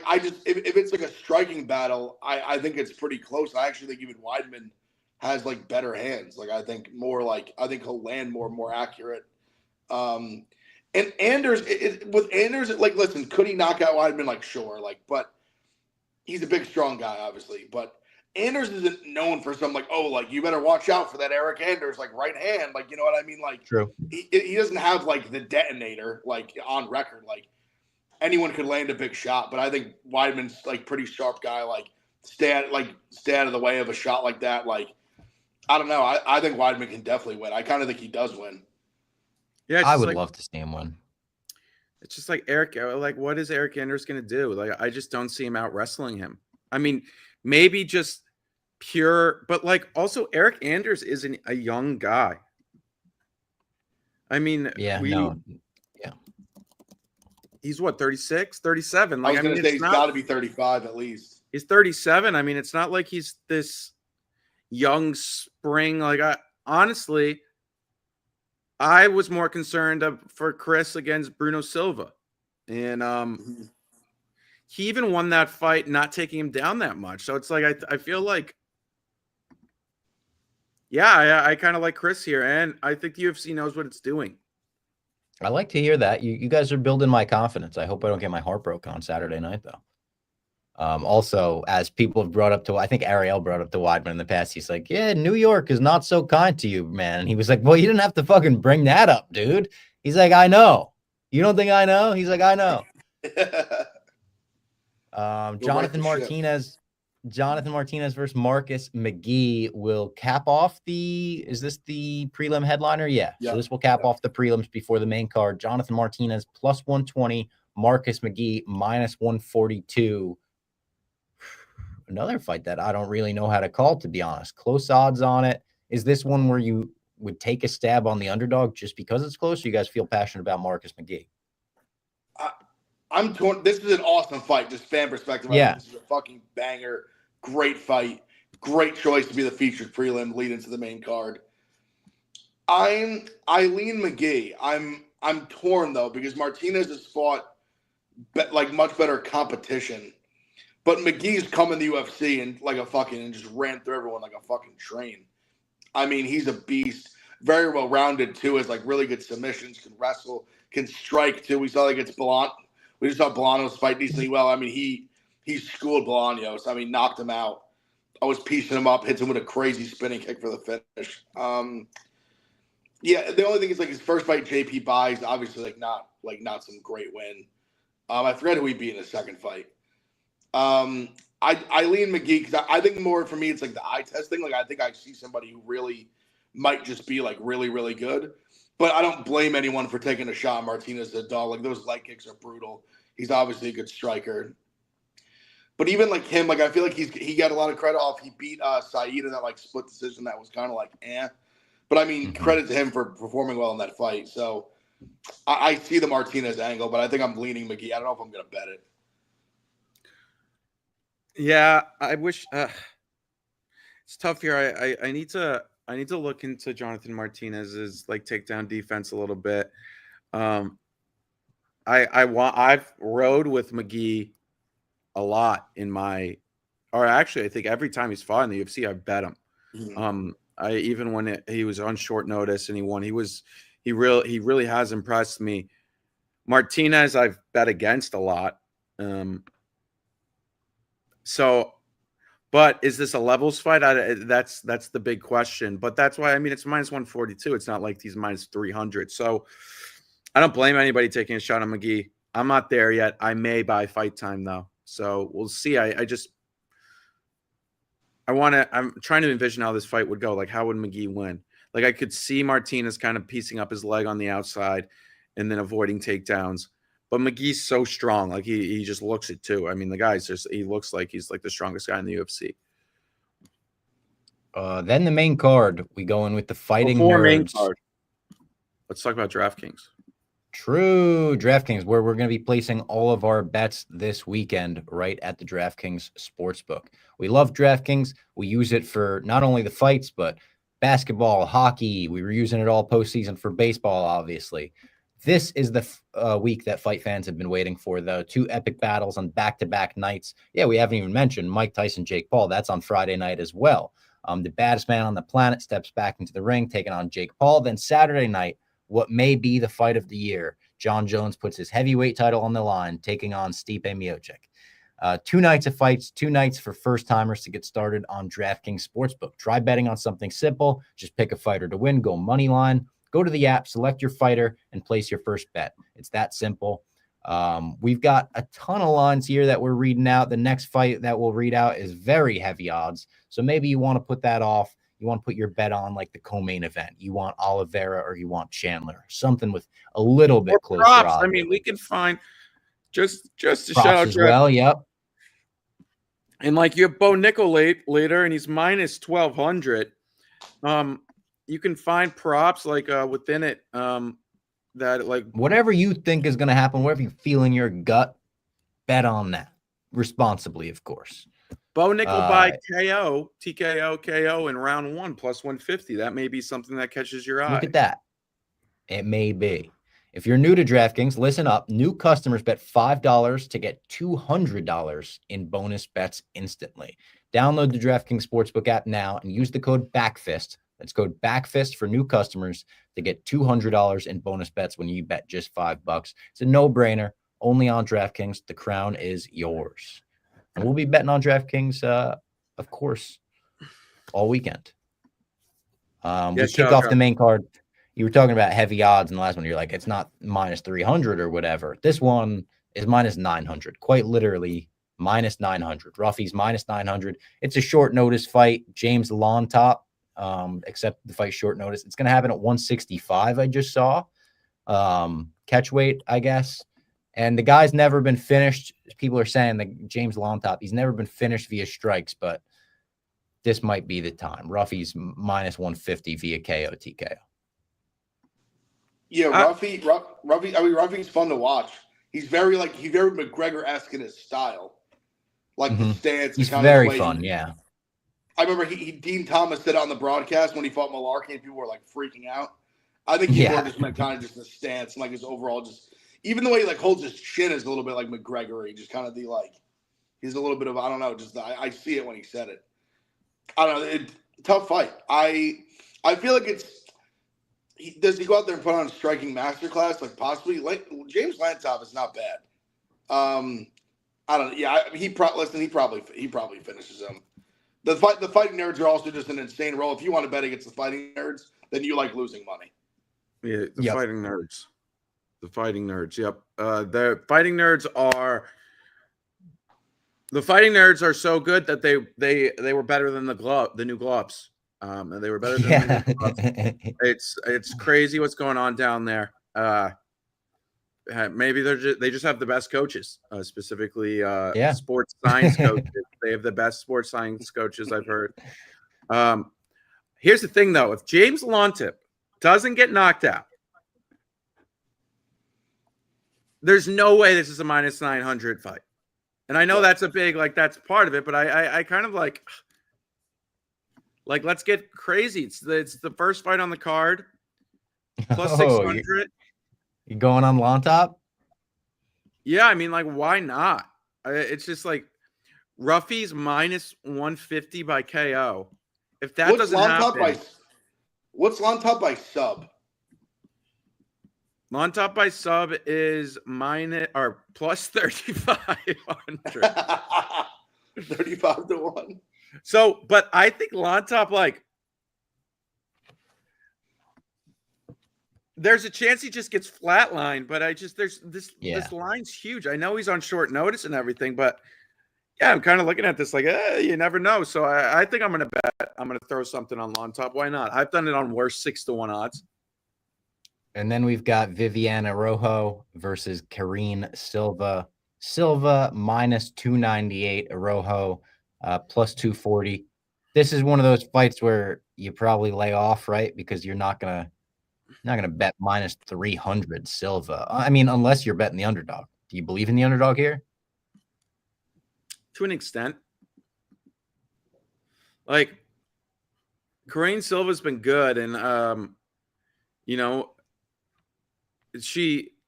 I just if it's like a striking battle, I think it's pretty close. I actually think even Weidman has like better hands. Like I think he'll land more accurate. Um, and Anders with Anders, like listen, could he knock out Weidman? Like sure, like but he's a big strong guy, obviously, but. Anders isn't known for some like, oh, like you better watch out for that Eric Anders like right hand, like you know what I mean. Like
True.
he doesn't have like the detonator like on record. Like anyone could land a big shot, but I think Weidman's like pretty sharp guy. Like stay out of the way of a shot like that. Like I don't know. I think Weidman can definitely win. I kind of think he does win.
Yeah,
I would love to see him win.
It's just like Eric. Like, what is Eric Anders going to do? Like, I just don't see him out wrestling him. I mean, maybe just pure, but like also Eric Anders isn't a young guy. I mean,
Yeah,
he's what, 36, 37.
I
Like,
was going to say he's got to be 35 at least.
He's 37. I mean, it's not like he's this young spring. Like, honestly, I was more concerned for Chris against Bruno Silva. And he even won that fight not taking him down that much. So it's like I feel like, yeah, I kind of like Chris here. And I think the UFC knows what it's doing.
I like to hear that. You guys are building my confidence. I hope I don't get my heart broken on Saturday night, though. Also, as people have brought up to, I think Ariel brought up to Weidman in the past. He's like, yeah, New York is not so kind to you, man. And he was like, well, you didn't have to fucking bring that up, dude. He's like, I know. You don't think I know? He's like, I know. Jonathan Martinez versus Marcus McGee will cap off is this the prelim headliner? Yeah. So this will cap off the prelims before the main card. Jonathan Martinez plus 120, Marcus McGee minus 142. Another fight that I don't really know how to call, to be honest. Close odds on it. Is this one where you would take a stab on the underdog just because it's close? Or you guys feel passionate about Marcus McGee?
I'm torn. This is an awesome fight, just fan perspective.
Yeah.
This is a fucking banger. Great fight. Great choice to be the featured prelim lead into the main card. I lean McGee. I'm torn though because Martinez has fought like much better competition, but McGee's come in the UFC and just ran through everyone like a fucking train. I mean, he's a beast. Very well rounded too. Has like really good submissions. Can wrestle. Can strike too. We saw against Blanc. We just saw Bolaños fight decently well. I mean, he schooled Bolaños. I mean, knocked him out. I was piecing him up, hits him with a crazy spinning kick for the finish. Yeah, the only thing is like his first fight, JP buys, obviously not some great win. I forget who he beat in his second fight. I lean McGee because I think more for me it's like the eye test thing. Like I think I see somebody who really might just be like really, really good. But I don't blame anyone for taking a shot. Martinez is a dog. Like those leg kicks are brutal. He's obviously a good striker. But even like him, like I feel like he got a lot of credit off. He beat Saeed in that like split decision that was kind of like eh. But I mean, credit to him for performing well in that fight. So I see the Martinez angle, but I think I'm leaning McGee. I don't know if I'm gonna bet it.
Yeah, I wish it's tough here. I need to look into Jonathan Martinez's like takedown defense a little bit. I've rode with McGee a lot I think every time he's fought in the UFC, I bet him. Mm-hmm. Even when he was on short notice and he won, he really has impressed me. Martinez, I've bet against a lot. But is this a levels fight? That's the big question. But that's why, I mean, it's minus 142. It's not like he's minus 300. So I don't blame anybody taking a shot on McGee. I'm not there yet. I may by fight time, though. So we'll see. I just I'm trying to envision how this fight would go. Like, how would McGee win? Like, I could see Martinez kind of piecing up his leg on the outside and then avoiding takedowns. But McGee's so strong. Like, he just looks it too. I mean, the guy's he looks like he's like the strongest guy in the UFC.
Then the main card, we go in with the Fighting
Before main
Nerds.
card, let's talk about DraftKings.
True. DraftKings, where we're going to be placing all of our bets this weekend right at the DraftKings Sportsbook. We love DraftKings. We use it for not only the fights, but basketball, hockey. We were using it all postseason for baseball, obviously. This is the week that fight fans have been waiting for, though. 2 epic battles on back-to-back nights. Yeah, we haven't even mentioned Mike Tyson, Jake Paul. That's on Friday night as well. The baddest man on the planet steps back into the ring, taking on Jake Paul. Then Saturday night, what may be the fight of the year, Jon Jones puts his heavyweight title on the line, taking on Stipe Miocic. 2 nights of fights, 2 nights for first-timers to get started on DraftKings Sportsbook. Try betting on something simple. Just pick a fighter to win. Go money line. Go to the app, select your fighter, and place your first bet. It's that simple. We've got a ton of lines here that we're reading out. The next fight that we'll read out is very heavy odds. So maybe you want to put that off. You want to put your bet on like the co-main event. You want Oliveira or you want Chandler. Something with a little bit closer
props.
odds.
I mean, we can find just to
Props
shout out
as well. Yep.
And like you have Bo Nickel later, and he's minus 1,200. You can find props like within it that like
whatever you think is going to happen, whatever you feel in your gut, bet on that responsibly, of course.
Bo Nickel by KO, TKO, KO in round 1 plus 150. That may be something that catches your eye.
Look at that. It may be. If you're new to DraftKings, listen up. New customers bet $5 to get $200 in bonus bets instantly. Download the DraftKings Sportsbook app now and use the code BACKFIST. That's code BACKFIST for new customers to get $200 in bonus bets when you bet just $5. It's a no-brainer. Only on DraftKings. The crown is yours. And we'll be betting on DraftKings, of course, all weekend. We kick off the main card. You were talking about heavy odds in the last one. You're like, it's not minus 300 or whatever. This one is minus 900, quite literally minus 900. Ruffy's minus 900. It's a short notice fight. James Lontop, except the fight short notice. It's going to happen at 165, I just saw. Catch weight, I guess. And the guy's never been finished. People are saying that James Lontop, he's never been finished via strikes, but this might be the time. Ruffy's minus 150 via KO, TKO.
Yeah, Ruffy. I mean, Ruffy's fun to watch. He's very McGregor-esque in his style, like the stance.
He's very fun. Yeah,
I remember Dean Thomas said on the broadcast when he fought Malarkey, and people were like freaking out. I think he just meant kind of just the stance and like his overall just even the way he like holds his chin is a little bit like McGregor. He just kind of he's a little bit of I don't know. Just I see it when he said it. I don't know. Tough fight. I feel like it's. Does he go out there and put on a striking masterclass? Like possibly, James Lantop is not bad. I don't. Yeah, he probably finishes him. The fighting nerds are also just an insane role. If you want to bet against the fighting nerds, then you like losing money.
Yeah, fighting nerds. The fighting nerds. Yep. The fighting nerds are so good that they were better than the new gloves. And they were better than the it's crazy what's going on down there. Maybe they just have the best coaches, specifically sports science coaches. They have the best sports science coaches I've heard. Here's the thing though, if James Lontop doesn't get knocked out, there's no way this is a minus 900 fight. And I know that's a big that's part of it, but I kind of like let's get crazy. It's the first fight on the card. Plus 600.
You going on Lontop?
Yeah, I mean, why not? It's just Ruffy's minus 150 by KO. If that doesn't happen.
What's Lontop by sub?
Lontop by sub is plus 3,500.
35 to 1.
So, but I think Lontop, there's a chance he just gets flatlined, but this line's huge. I know he's on short notice and everything, but Yeah, I'm kind of looking at this like, you never know. So I think I'm going to bet. I'm going to throw something on top. Why not? I've done it on worse 6-1 odds.
And then we've got Viviana Rojo versus Karine Silva. Silva minus 298, Rojo plus 240. This is one of those fights where you probably lay off, right? Because you're not gonna bet minus 300 Silva. I mean, unless you're betting the underdog. Do you believe in the underdog here?
To an extent. Like, Karine Silva's been good, and you know,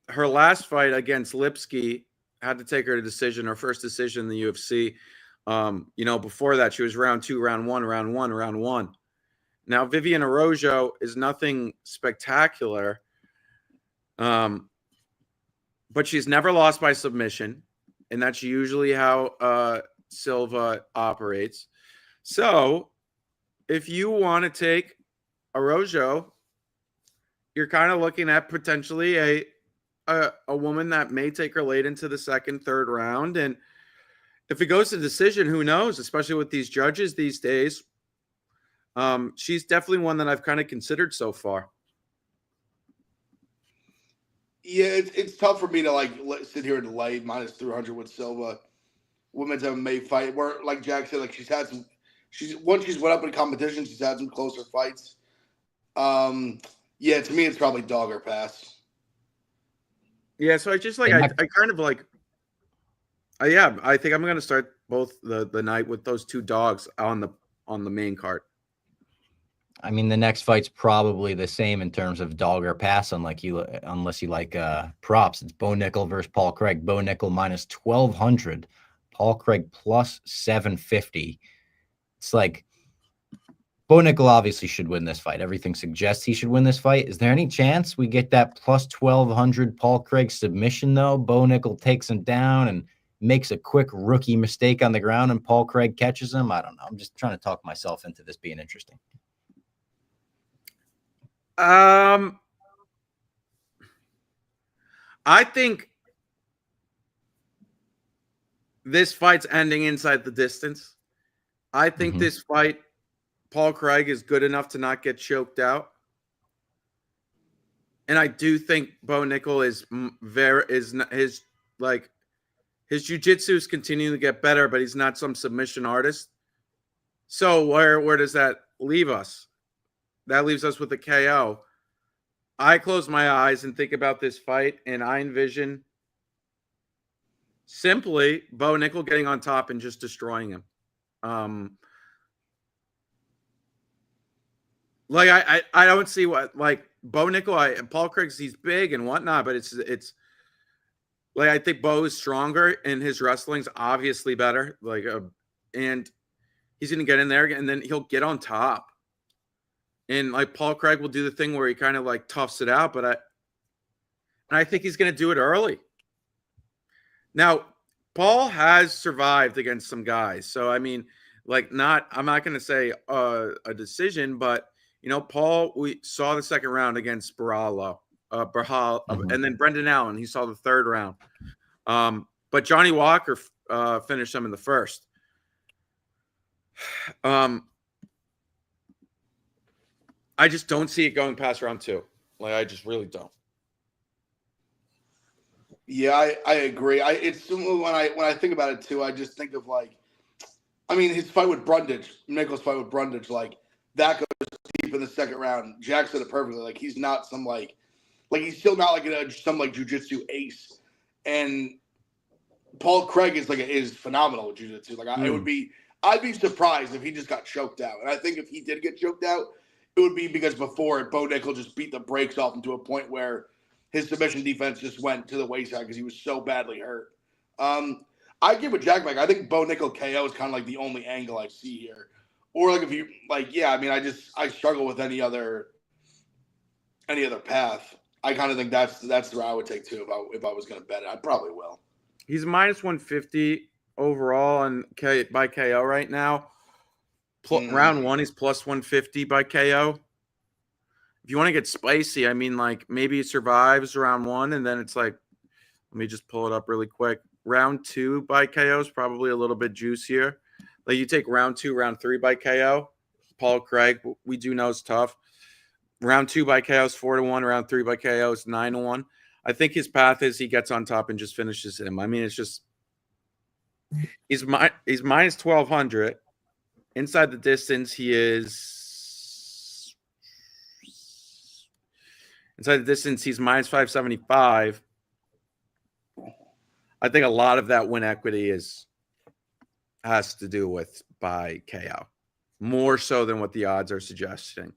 her last fight against Lipsky had to take her to decision, her first decision in the UFC. You know, before that, she was round 2, round 1, round 1, round 1. Now, Vivian Araujo is nothing spectacular, but she's never lost by submission, and that's usually how Silva operates. So, if you want to take Araujo, you're kind of looking at potentially a woman that may take her late into the second, third round. And if it goes to decision, who knows, especially with these judges these days. She's definitely one that I've kind of considered so far.
Yeah, it's tough for me to like sit here and lay minus 300 with Silva. Women's MMA fight where, like Jack said, like once she's went up in competition, she's had some closer fights. Yeah, to me, it's probably dog or pass.
Yeah, so I just like I kind of like. Yeah, I think I'm going to start both the night with those two dogs on the main card.
I mean, the next fight's probably the same in terms of dog or pass, unless you like props. It's Bo Nickel versus Paul Craig. Bo Nickel minus 1,200. Paul Craig plus 750. It's like Bo Nickel obviously should win this fight. Everything suggests he should win this fight. Is there any chance we get that plus 1,200 Paul Craig submission, though? Bo Nickel takes him down and makes a quick rookie mistake on the ground and Paul Craig catches him. I don't know. I'm just trying to talk myself into this being interesting.
I think this fight's ending inside the distance. I think this fight, Paul Craig is good enough to not get choked out. And I do think Bo Nickel his jiu-jitsu is continuing to get better, but he's not some submission artist. So where does that leave us? That leaves us with a KO. I close my eyes and think about this fight, and I envision simply Bo Nickel getting on top and just destroying him. Like I don't see what, like, Bo Nickel, Paul Craig's, he's big and whatnot, but it's like, I think Bo is stronger and his wrestling's obviously better. Like, and he's gonna get in there and then he'll get on top. And like Paul Craig will do the thing where he kind of like toughs it out, but I think he's gonna do it early. Now, Paul has survived against some guys, so I mean, like, I'm not gonna say a decision, but you know, Paul, we saw the second round against Baralo, and then Brendan Allen, he saw the third round. But Johnny Walker finished him in the first. I just don't see it going past round 2. Like, I just really don't.
Yeah, I agree. It's when I think about it too, I just think of, like, I mean, his fight with Brundage, Nickel's fight with Brundage, like, that goes deep in the second round. Jack said it perfectly. Like, he's not some like he's still not like some like jiu-jitsu ace. And Paul Craig is phenomenal with jiu-jitsu. Like, I'd be surprised if he just got choked out. And I think if he did get choked out, it would be because before Bo Nickel just beat the brakes off him to a point where his submission defense just went to the wayside because he was so badly hurt. I give it Jack back. I think Bo Nickel KO is kind of like the only angle I see here. Or like, if you like, yeah, I mean, I struggle with any other path. I kind of think that's the route I would take too if I was going to bet it. I probably will.
He's minus 150 overall and by KO right now. Round 1 is plus 150 by KO. If you want to get spicy, I mean, like, maybe it survives round 1, and then it's like, let me just pull it up really quick. round 2 by KO is probably a little bit juicier. Like you take round 2, round 3 by KO. Paul Craig, we do know is tough. Round 2 by KO is 4-1. Round 3 by KO is 9-1. I think his path is he gets on top and just finishes him. I mean, it's just he's minus 1,200. Inside the distance, he is inside the distance. He's minus 575. I think a lot of that win equity has to do with by KO, more so than what the odds are suggesting.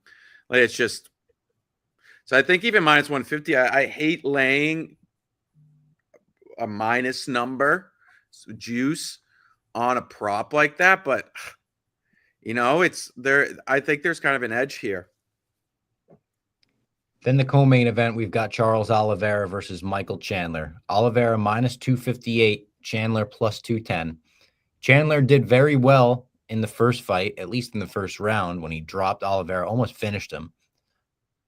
Like it's just so. I think even minus 150. I hate laying a minus number juice on a prop like that, but it's there. I think there's kind of an edge here.
Then the co-main event, we've got Charles Oliveira versus Michael Chandler. Oliveira minus 258, Chandler plus 210. Chandler did very well in the first fight, at least in the first round, when he dropped Oliveira, almost finished him.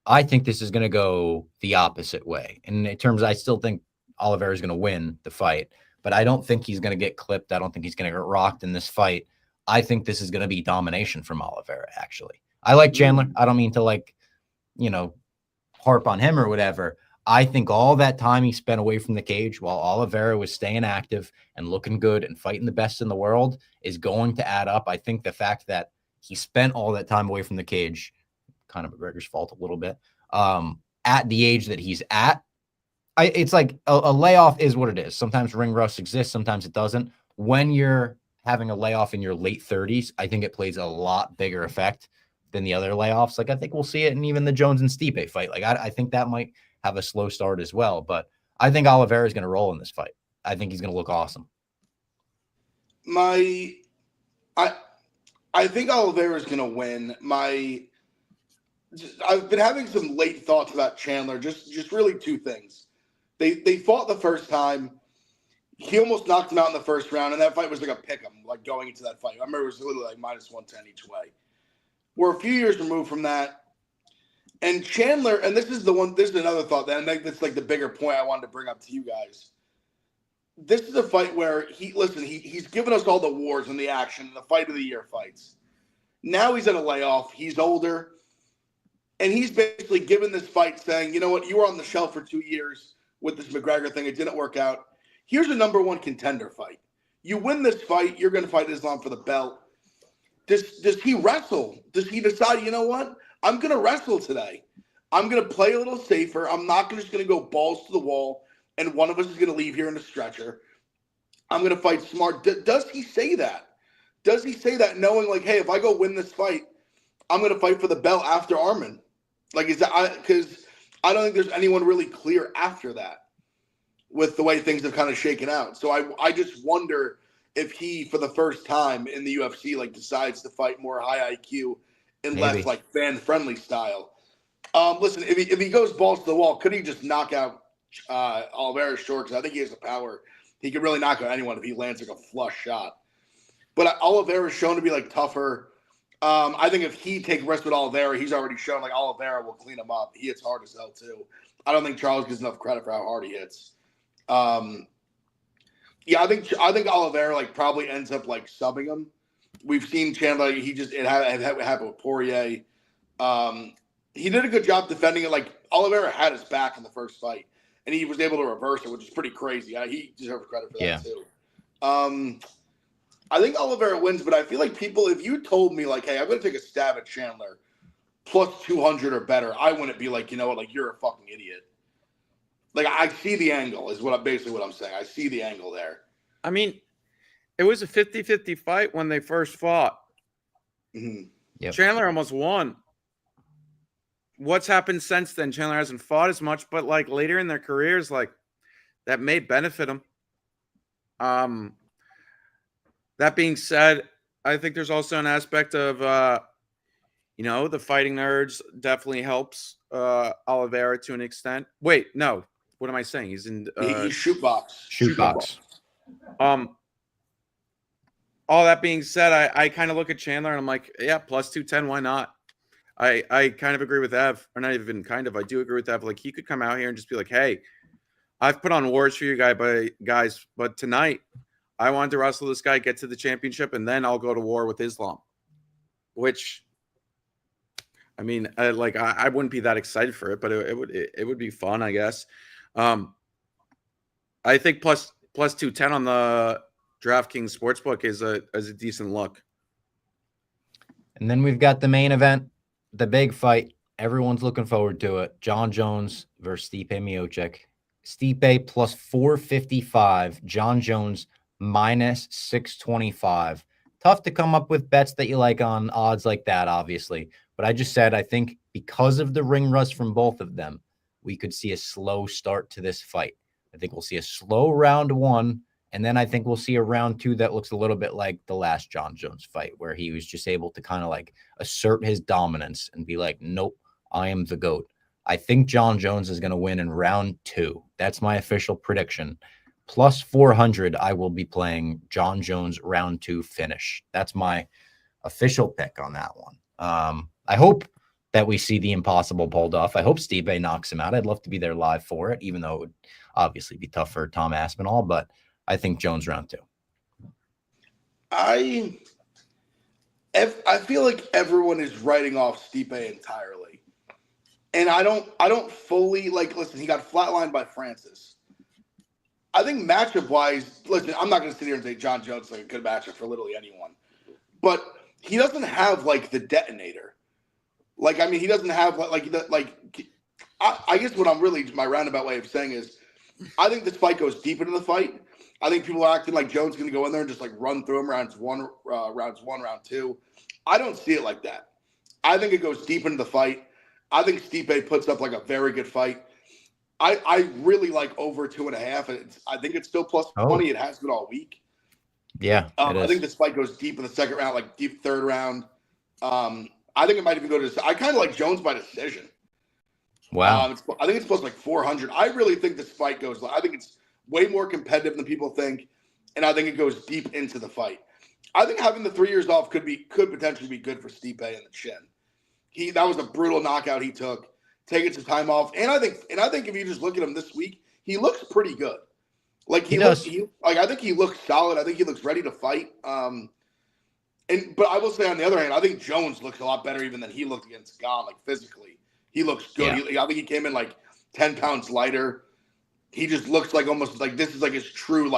I think this is going to go the opposite way. And in terms, I still think Oliveira is going to win the fight, but I don't think he's going to get clipped. I don't think he's going to get rocked in this fight. I think this is going to be domination from Oliveira, actually. I like Chandler. I don't mean to harp on him or whatever. I think all that time he spent away from the cage while Oliveira was staying active and looking good and fighting the best in the world is going to add up. I think the fact that he spent all that time away from the cage, kind of McGregor's fault a little bit, at the age that he's at, it's like a layoff is what it is. Sometimes ring rust exists, sometimes it doesn't. When you're having a layoff in your late 30s, I think it plays a lot bigger effect than the other layoffs. Like I think we'll see it in even the Jones and Stipe fight. Like I think that might have a slow start as well, but I think Oliveira is going to roll in this fight. I think he's going to look awesome.
I think Oliveira is going to win. I've been having some late thoughts about Chandler. Just really two things. They fought the first time. He almost knocked him out in the first round, and that fight was like a pick'em, like going into that fight. I remember it was literally like minus 110 each way. We're a few years removed from that. And Chandler, and this is another thought that that's like the bigger point I wanted to bring up to you guys. This is a fight where he's given us all the wars and the action, the fight of the year fights. Now he's at a layoff. He's older. And he's basically given this fight saying, you know what, you were on the shelf for 2 years with this McGregor thing. It didn't work out. Here's a number one contender fight. You win this fight, you're going to fight Islam for the belt. Does he wrestle? Does he decide, you know what? I'm going to wrestle today. I'm going to play a little safer. I'm not just going to go balls to the wall, and one of us is going to leave here in a stretcher. I'm going to fight smart. Does he say that? Does he say that knowing, like, hey, if I go win this fight, I'm going to fight for the belt after Arman? Like, is that because I don't think there's anyone really clear after that with the way things have kind of shaken out. So I just wonder if he, for the first time in the UFC, like decides to fight more high IQ and less like fan-friendly style. Listen, if he goes balls to the wall, could he just knock out Oliveira short? Because I think he has the power. He could really knock out anyone if he lands like a flush shot. But Oliveira's shown to be like tougher. I think if he takes risks with Oliveira, he's already shown like Oliveira will clean him up. He hits hard as hell too. I don't think Charles gets enough credit for how hard he hits. Yeah, I think Oliveira like probably ends up like subbing him. We've seen Chandler. It happened with Poirier. He did a good job defending it. Like Oliveira had his back in the first fight, and he was able to reverse it, which is pretty crazy. He deserves credit for that too. I think Oliveira wins, but I feel like people, if you told me like, hey, I'm going to take a stab at Chandler plus 200 or better, I wouldn't be like, you know what, like you're a fucking idiot. Like I see the angle is what I'm saying. I see the angle there.
I mean, it was a 50-50 fight when they first fought.
Mm-hmm.
Yep.
Chandler almost won. What's happened since then? Chandler hasn't fought as much, but like later in their careers, like that may benefit him. That being said, I think there's also an aspect of, the fighting nerds definitely helps Oliveira to an extent. Wait, no. What am I saying? He's in
he's shoot box.
All that being said, I kind of look at Chandler and I'm like, yeah, plus 210, why not? I kind of agree with Ev, or not even kind of. I do agree with Ev. Like he could come out here and just be like, hey, I've put on wars for you guys, but tonight I wanted to wrestle this guy, get to the championship, and then I'll go to war with Islam. Which, I mean, I wouldn't be that excited for it, but it would be fun, I guess. I think plus 210 on the DraftKings Sportsbook is a decent look.
And then we've got the main event, the big fight. Everyone's looking forward to it. Jon Jones versus Stipe Miocic. Stipe plus 455. Jon Jones minus 625. Tough to come up with bets that you like on odds like that, obviously. But I just said I think because of the ring rust from both of them, we could see a slow start to this fight. I think we'll see a slow round one. And then I think we'll see a round two that looks a little bit like the last Jon Jones fight, where he was just able to kind of like assert his dominance and be like, nope, I am the GOAT. I think Jon Jones is going to win in round two. That's my official prediction. Plus 400, I will be playing Jon Jones round two finish. That's my official pick on that one. I hope that we see the impossible pulled off. I hope Stipe knocks him out. I'd love to be there live for it, even though it would obviously be tough for Tom Aspinall, but I think Jones round two.
I feel like everyone is writing off Stipe entirely. And I don't fully listen, he got flatlined by Francis. I think matchup wise, listen, I'm not gonna sit here and say Jon Jones is like a good matchup for literally anyone. But he doesn't have the detonator. He doesn't have I guess what I'm really, my roundabout way of saying is I think this fight goes deep into the fight. I think people are acting like Jones is going to go in there and just run through him round one, round two. I don't see it like that. I think it goes deep into the fight. I think Stipe puts up a very good fight. I really like over 2.5. I think it's still plus 20. It has been all week.
Yeah,
I think this fight goes deep in the second round, deep third round. I think it might even go to. I kind of like Jones by decision.
Wow.
I think it's plus 400. I really think this fight goes. I think it's way more competitive than people think, and I think it goes deep into the fight. I think having the 3 years off could potentially be good for Stipe in the chin. That was a brutal knockout he took. Taking some time off, and I think if you just look at him this week, he looks pretty good. I think he looks solid. I think he looks ready to fight. But I will say on the other hand, I think Jones looks a lot better even than he looked against Gane. Physically, he looks good.
Yeah.
I think he came in 10 pounds lighter. He just looks almost this is his true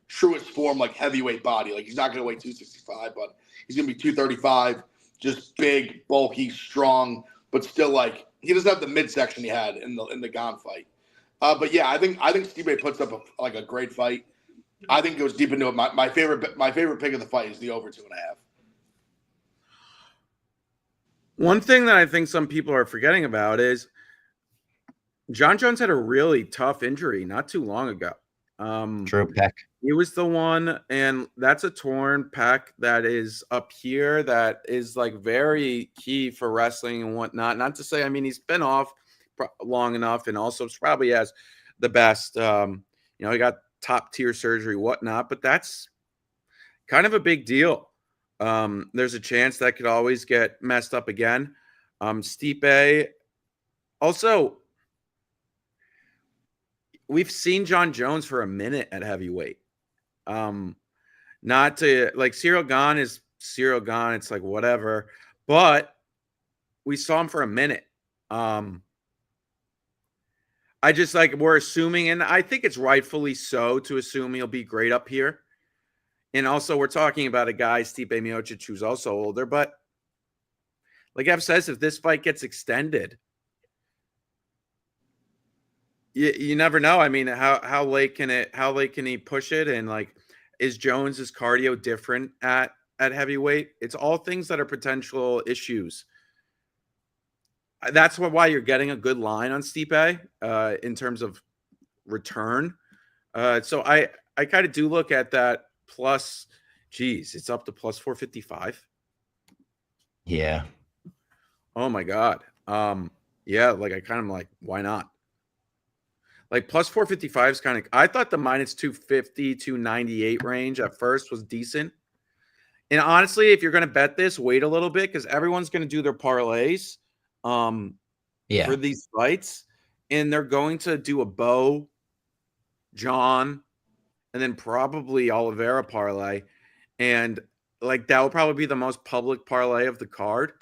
truest form heavyweight body. He's not going to weigh 265, but he's going to be 235. Just big, bulky, strong, but still he doesn't have the midsection he had in the Gane fight. But yeah, I think Stipe puts up a great fight. I think it goes deep into it. My favorite pick of the fight is the over 2.5.
One thing that I think some people are forgetting about is Jon Jones had a really tough injury not too long ago.
True pec.
He was the one, and that's a torn pec that is up here that is very key for wrestling and whatnot. Not to say, he's been off long enough, and also probably has the best. He got top tier surgery, whatnot, but that's kind of a big deal. There's a chance that could always get messed up again. Stipe, also, we've seen Jon Jones for a minute at heavyweight. Not to Cyril Gane is Cyril Gane. It's whatever, but we saw him for a minute. I just we're assuming, and I think it's rightfully so to assume he'll be great up here. And also, we're talking about a guy, Stipe Miocic, who's also older. But like Ev says, if this fight gets extended, you never know. How late can he push it? And is Jones's cardio different at heavyweight? It's all things that are potential issues. That's why you're getting a good line on Stipe in terms of return. So I kind of do look at that plus. Geez, it's up to plus 455.
Yeah.
Oh my God. Yeah. I kind of why not? Plus 455 is kind of. I thought the minus 250, 298 range at first was decent. And honestly, if you're going to bet this, wait a little bit because everyone's going to do their parlays. For these fights, and they're going to do a bow John, and then probably Oliveira parlay. And like that will probably be the most public parlay of the card.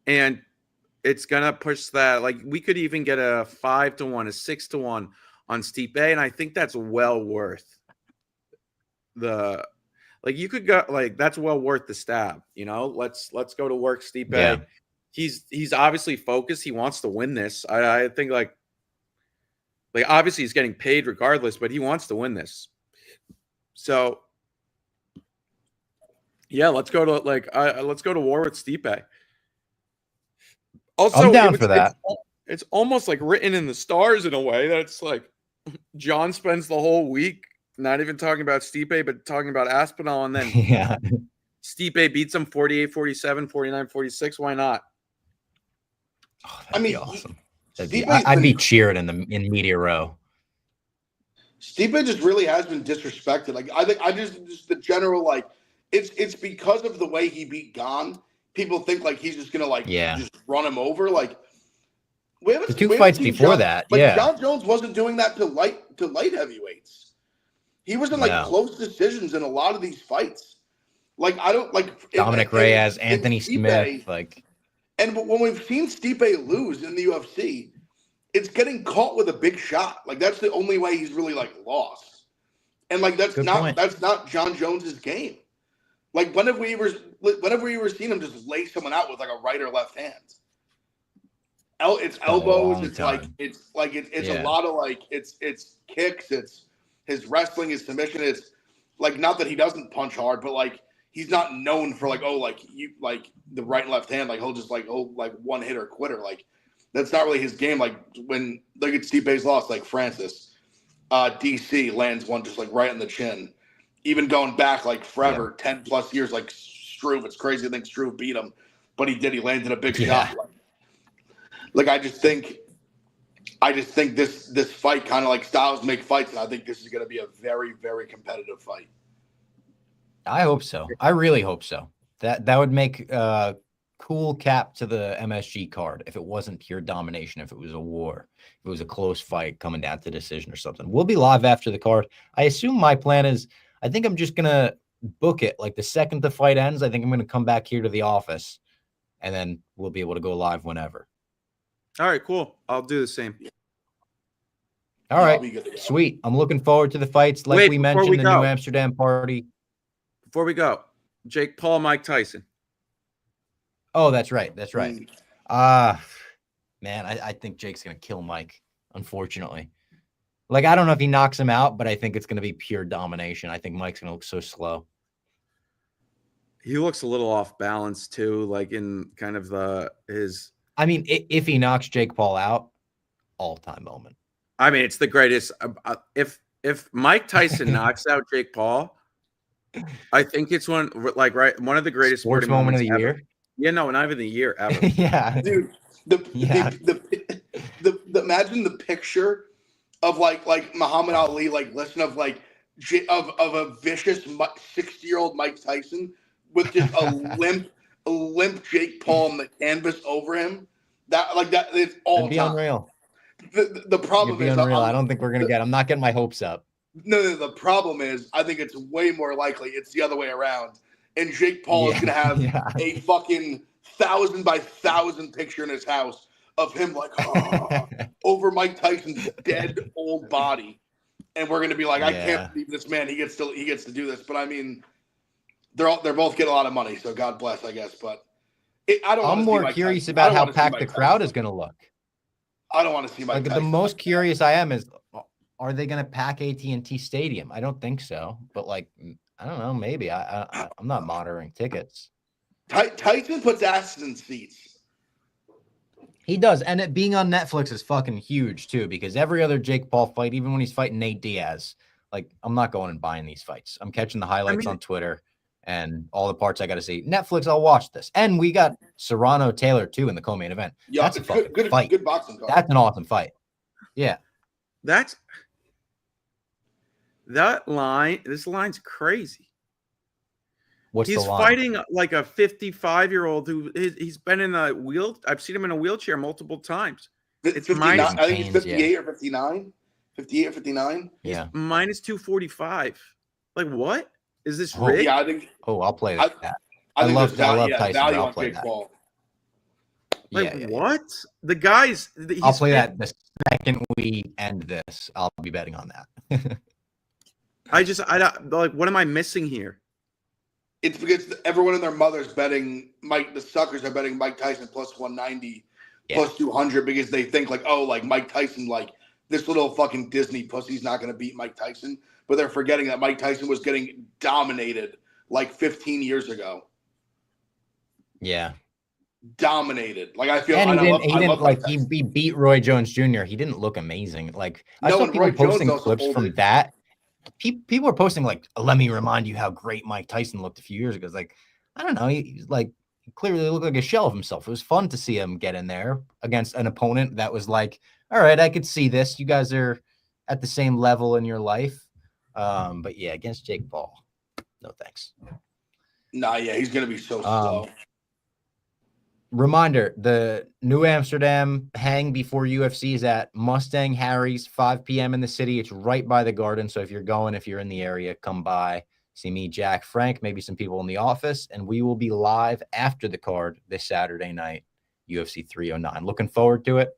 And it's gonna push that. Like we could even get a 5-1, a 6-1 on Stipe, and I think that's well worth the. Like you could go like that's well worth the stab. Let's go to work, Stipe.
Yeah.
He's obviously focused. He wants to win this. I think like obviously he's getting paid regardless, but he wants to win this. So yeah, let's go to war with Stipe. Also,
I'm down for that.
It's almost like written in the stars in a way that it's like John spends the whole week not even talking about Stipe, but talking about Aspinall, and then
Yeah.
Stipe beats him 48-47, 49-46. Why not?
Oh, that'd be awesome.
Stipe's
I'd be cheering in media row.
Stipe just really has been disrespected. Like I think just the general like it's because of the way he beat Gon. People think like he's just gonna just run him over. Like we haven't
the two fights before that.
Like Jon Jones wasn't doing that to light heavyweights. He was in close decisions in a lot of these fights. Like I don't like
Dominic Reyes, Anthony Smith, like.
And when we've seen Stipe lose in the UFC, it's getting caught with a big shot. Like that's the only way he's really like lost. And like that's not Jon Jones's game. Like whenever we ever seen him just lay someone out with like a right or left hand. It's elbows. It's a lot of like it's kicks. It's his wrestling, his submission. It's like not that he doesn't punch hard, but like he's not known for the right and left hand. Like he'll just one hitter quitter. Like that's not really his game. Like when look at Stipe's loss, like Francis, DC lands one just like right on the chin. Even going back like forever, 10 plus years, like Struve. It's crazy to think Struve beat him, but he did. He landed a big shot. Like I just think this fight kind of like styles make fights, and I think this is going to be a very, very competitive fight.
I hope so. I really hope so. That would make a cool cap to the MSG card if it wasn't pure domination, if it was a war, if it was a close fight coming down to decision or something. We'll be live after the card. I assume my plan is I think I'm just going to book it. Like the second the fight ends, I think I'm going to come back here to the office, and then we'll be able to go live whenever.
All right, cool. I'll do the same.
All right, sweet. I'm looking forward to the fights. Like we mentioned, the New Amsterdam party.
Before we go, Jake Paul, Mike Tyson.
Oh, that's right. That's right. Man, I think Jake's going to kill Mike, unfortunately. Like, I don't know if he knocks him out, but I think it's going to be pure domination. I think Mike's going to look so slow.
He looks a little off balance, too, like in kind of his...
I mean, if he knocks Jake Paul out, all-time moment.
I mean, it's the greatest. If Mike Tyson knocks out Jake Paul, I think it's one of the greatest
sports moment of the year.
Yeah, no, not even the year ever.
Yeah,
dude. Imagine the picture of like Muhammad Ali, like listen of a vicious 60-year-old Mike Tyson with just a limp Jake Paul on the canvas over him. That it's all
It'd be
time.
Unreal.
The problem is
unreal. I don't think we're gonna I'm not getting my hopes up.
No, the problem is I think it's way more likely it's the other way around. And Jake Paul is gonna have a fucking 1,000 by 1,000 picture in his house of him over Mike Tyson's dead old body. And we're gonna be like, I can't believe this man, he gets to do this. But I mean, they're both getting a lot of money, so God bless, I guess. But I'm
more curious about how packed the crowd is gonna look.
I don't want to see Mike Tyson.
The most curious I am is, are they going to pack AT&T Stadium? I don't think so, but I don't know. Maybe I'm not monitoring tickets.
Tyson puts asses in seats.
He does, and it being on Netflix is fucking huge too. Because every other Jake Paul fight, even when he's fighting Nate Diaz, I'm not going and buying these fights. I'm catching the highlights on Twitter and all the parts I got to see. Netflix, I'll watch this. And we got Serrano Taylor too in the co-main event.
Yeah,
that's a fucking fight.
Good boxing card.
That's an awesome fight. Yeah.
This line's crazy. He's fighting like a 55-year-old who he's been in a I've seen him in a wheelchair multiple times.
It's 59. I think it's 58 or 59. 58 or 59.
Yeah.
Minus 245. Like, what? Is this
Oh,
rigged?
Yeah, I think
I'll play
I-
that.
I think
love
there's
I love Tyson, but
value
I'll
on
play
Jake
that.
Paul.
Like,
Yeah.
what? The guy's.
I'll play that the second we end this. I'll be betting on that.
I don't like. What am I missing here?
It's because everyone and their mother's betting Mike. The suckers are betting Mike Tyson plus 190, plus 200 because they think like, oh, like Mike Tyson, like this little fucking Disney pussy's not going to beat Mike Tyson. But they're forgetting that Mike Tyson was getting dominated like 15 years ago.
Yeah.
Dominated. Like I feel.
And
I love
like
Mike Tyson.
he beat Roy Jones Jr. He didn't look amazing. Like I
No,
saw
and
people
Roy Jones
posting
also
clips
pulled
from
it.
that. People are posting like, let me remind you how great Mike Tyson looked a few years ago. It's like, I don't know. He's like clearly looked like a shell of himself. It was fun to see him get in there against an opponent that was like, all right, I could see this. You guys are at the same level in your life. But yeah, against Jake Paul, no thanks.
Nah, yeah, he's gonna be so slow.
Reminder, the New Amsterdam hang before UFC is at Mustang Harry's, 5 p.m. in the city. It's right by the Garden. So if you're in the area, come by, see me, Jack, Frank, maybe some people in the office, and we will be live after the card this Saturday night, UFC 309. Looking forward to it.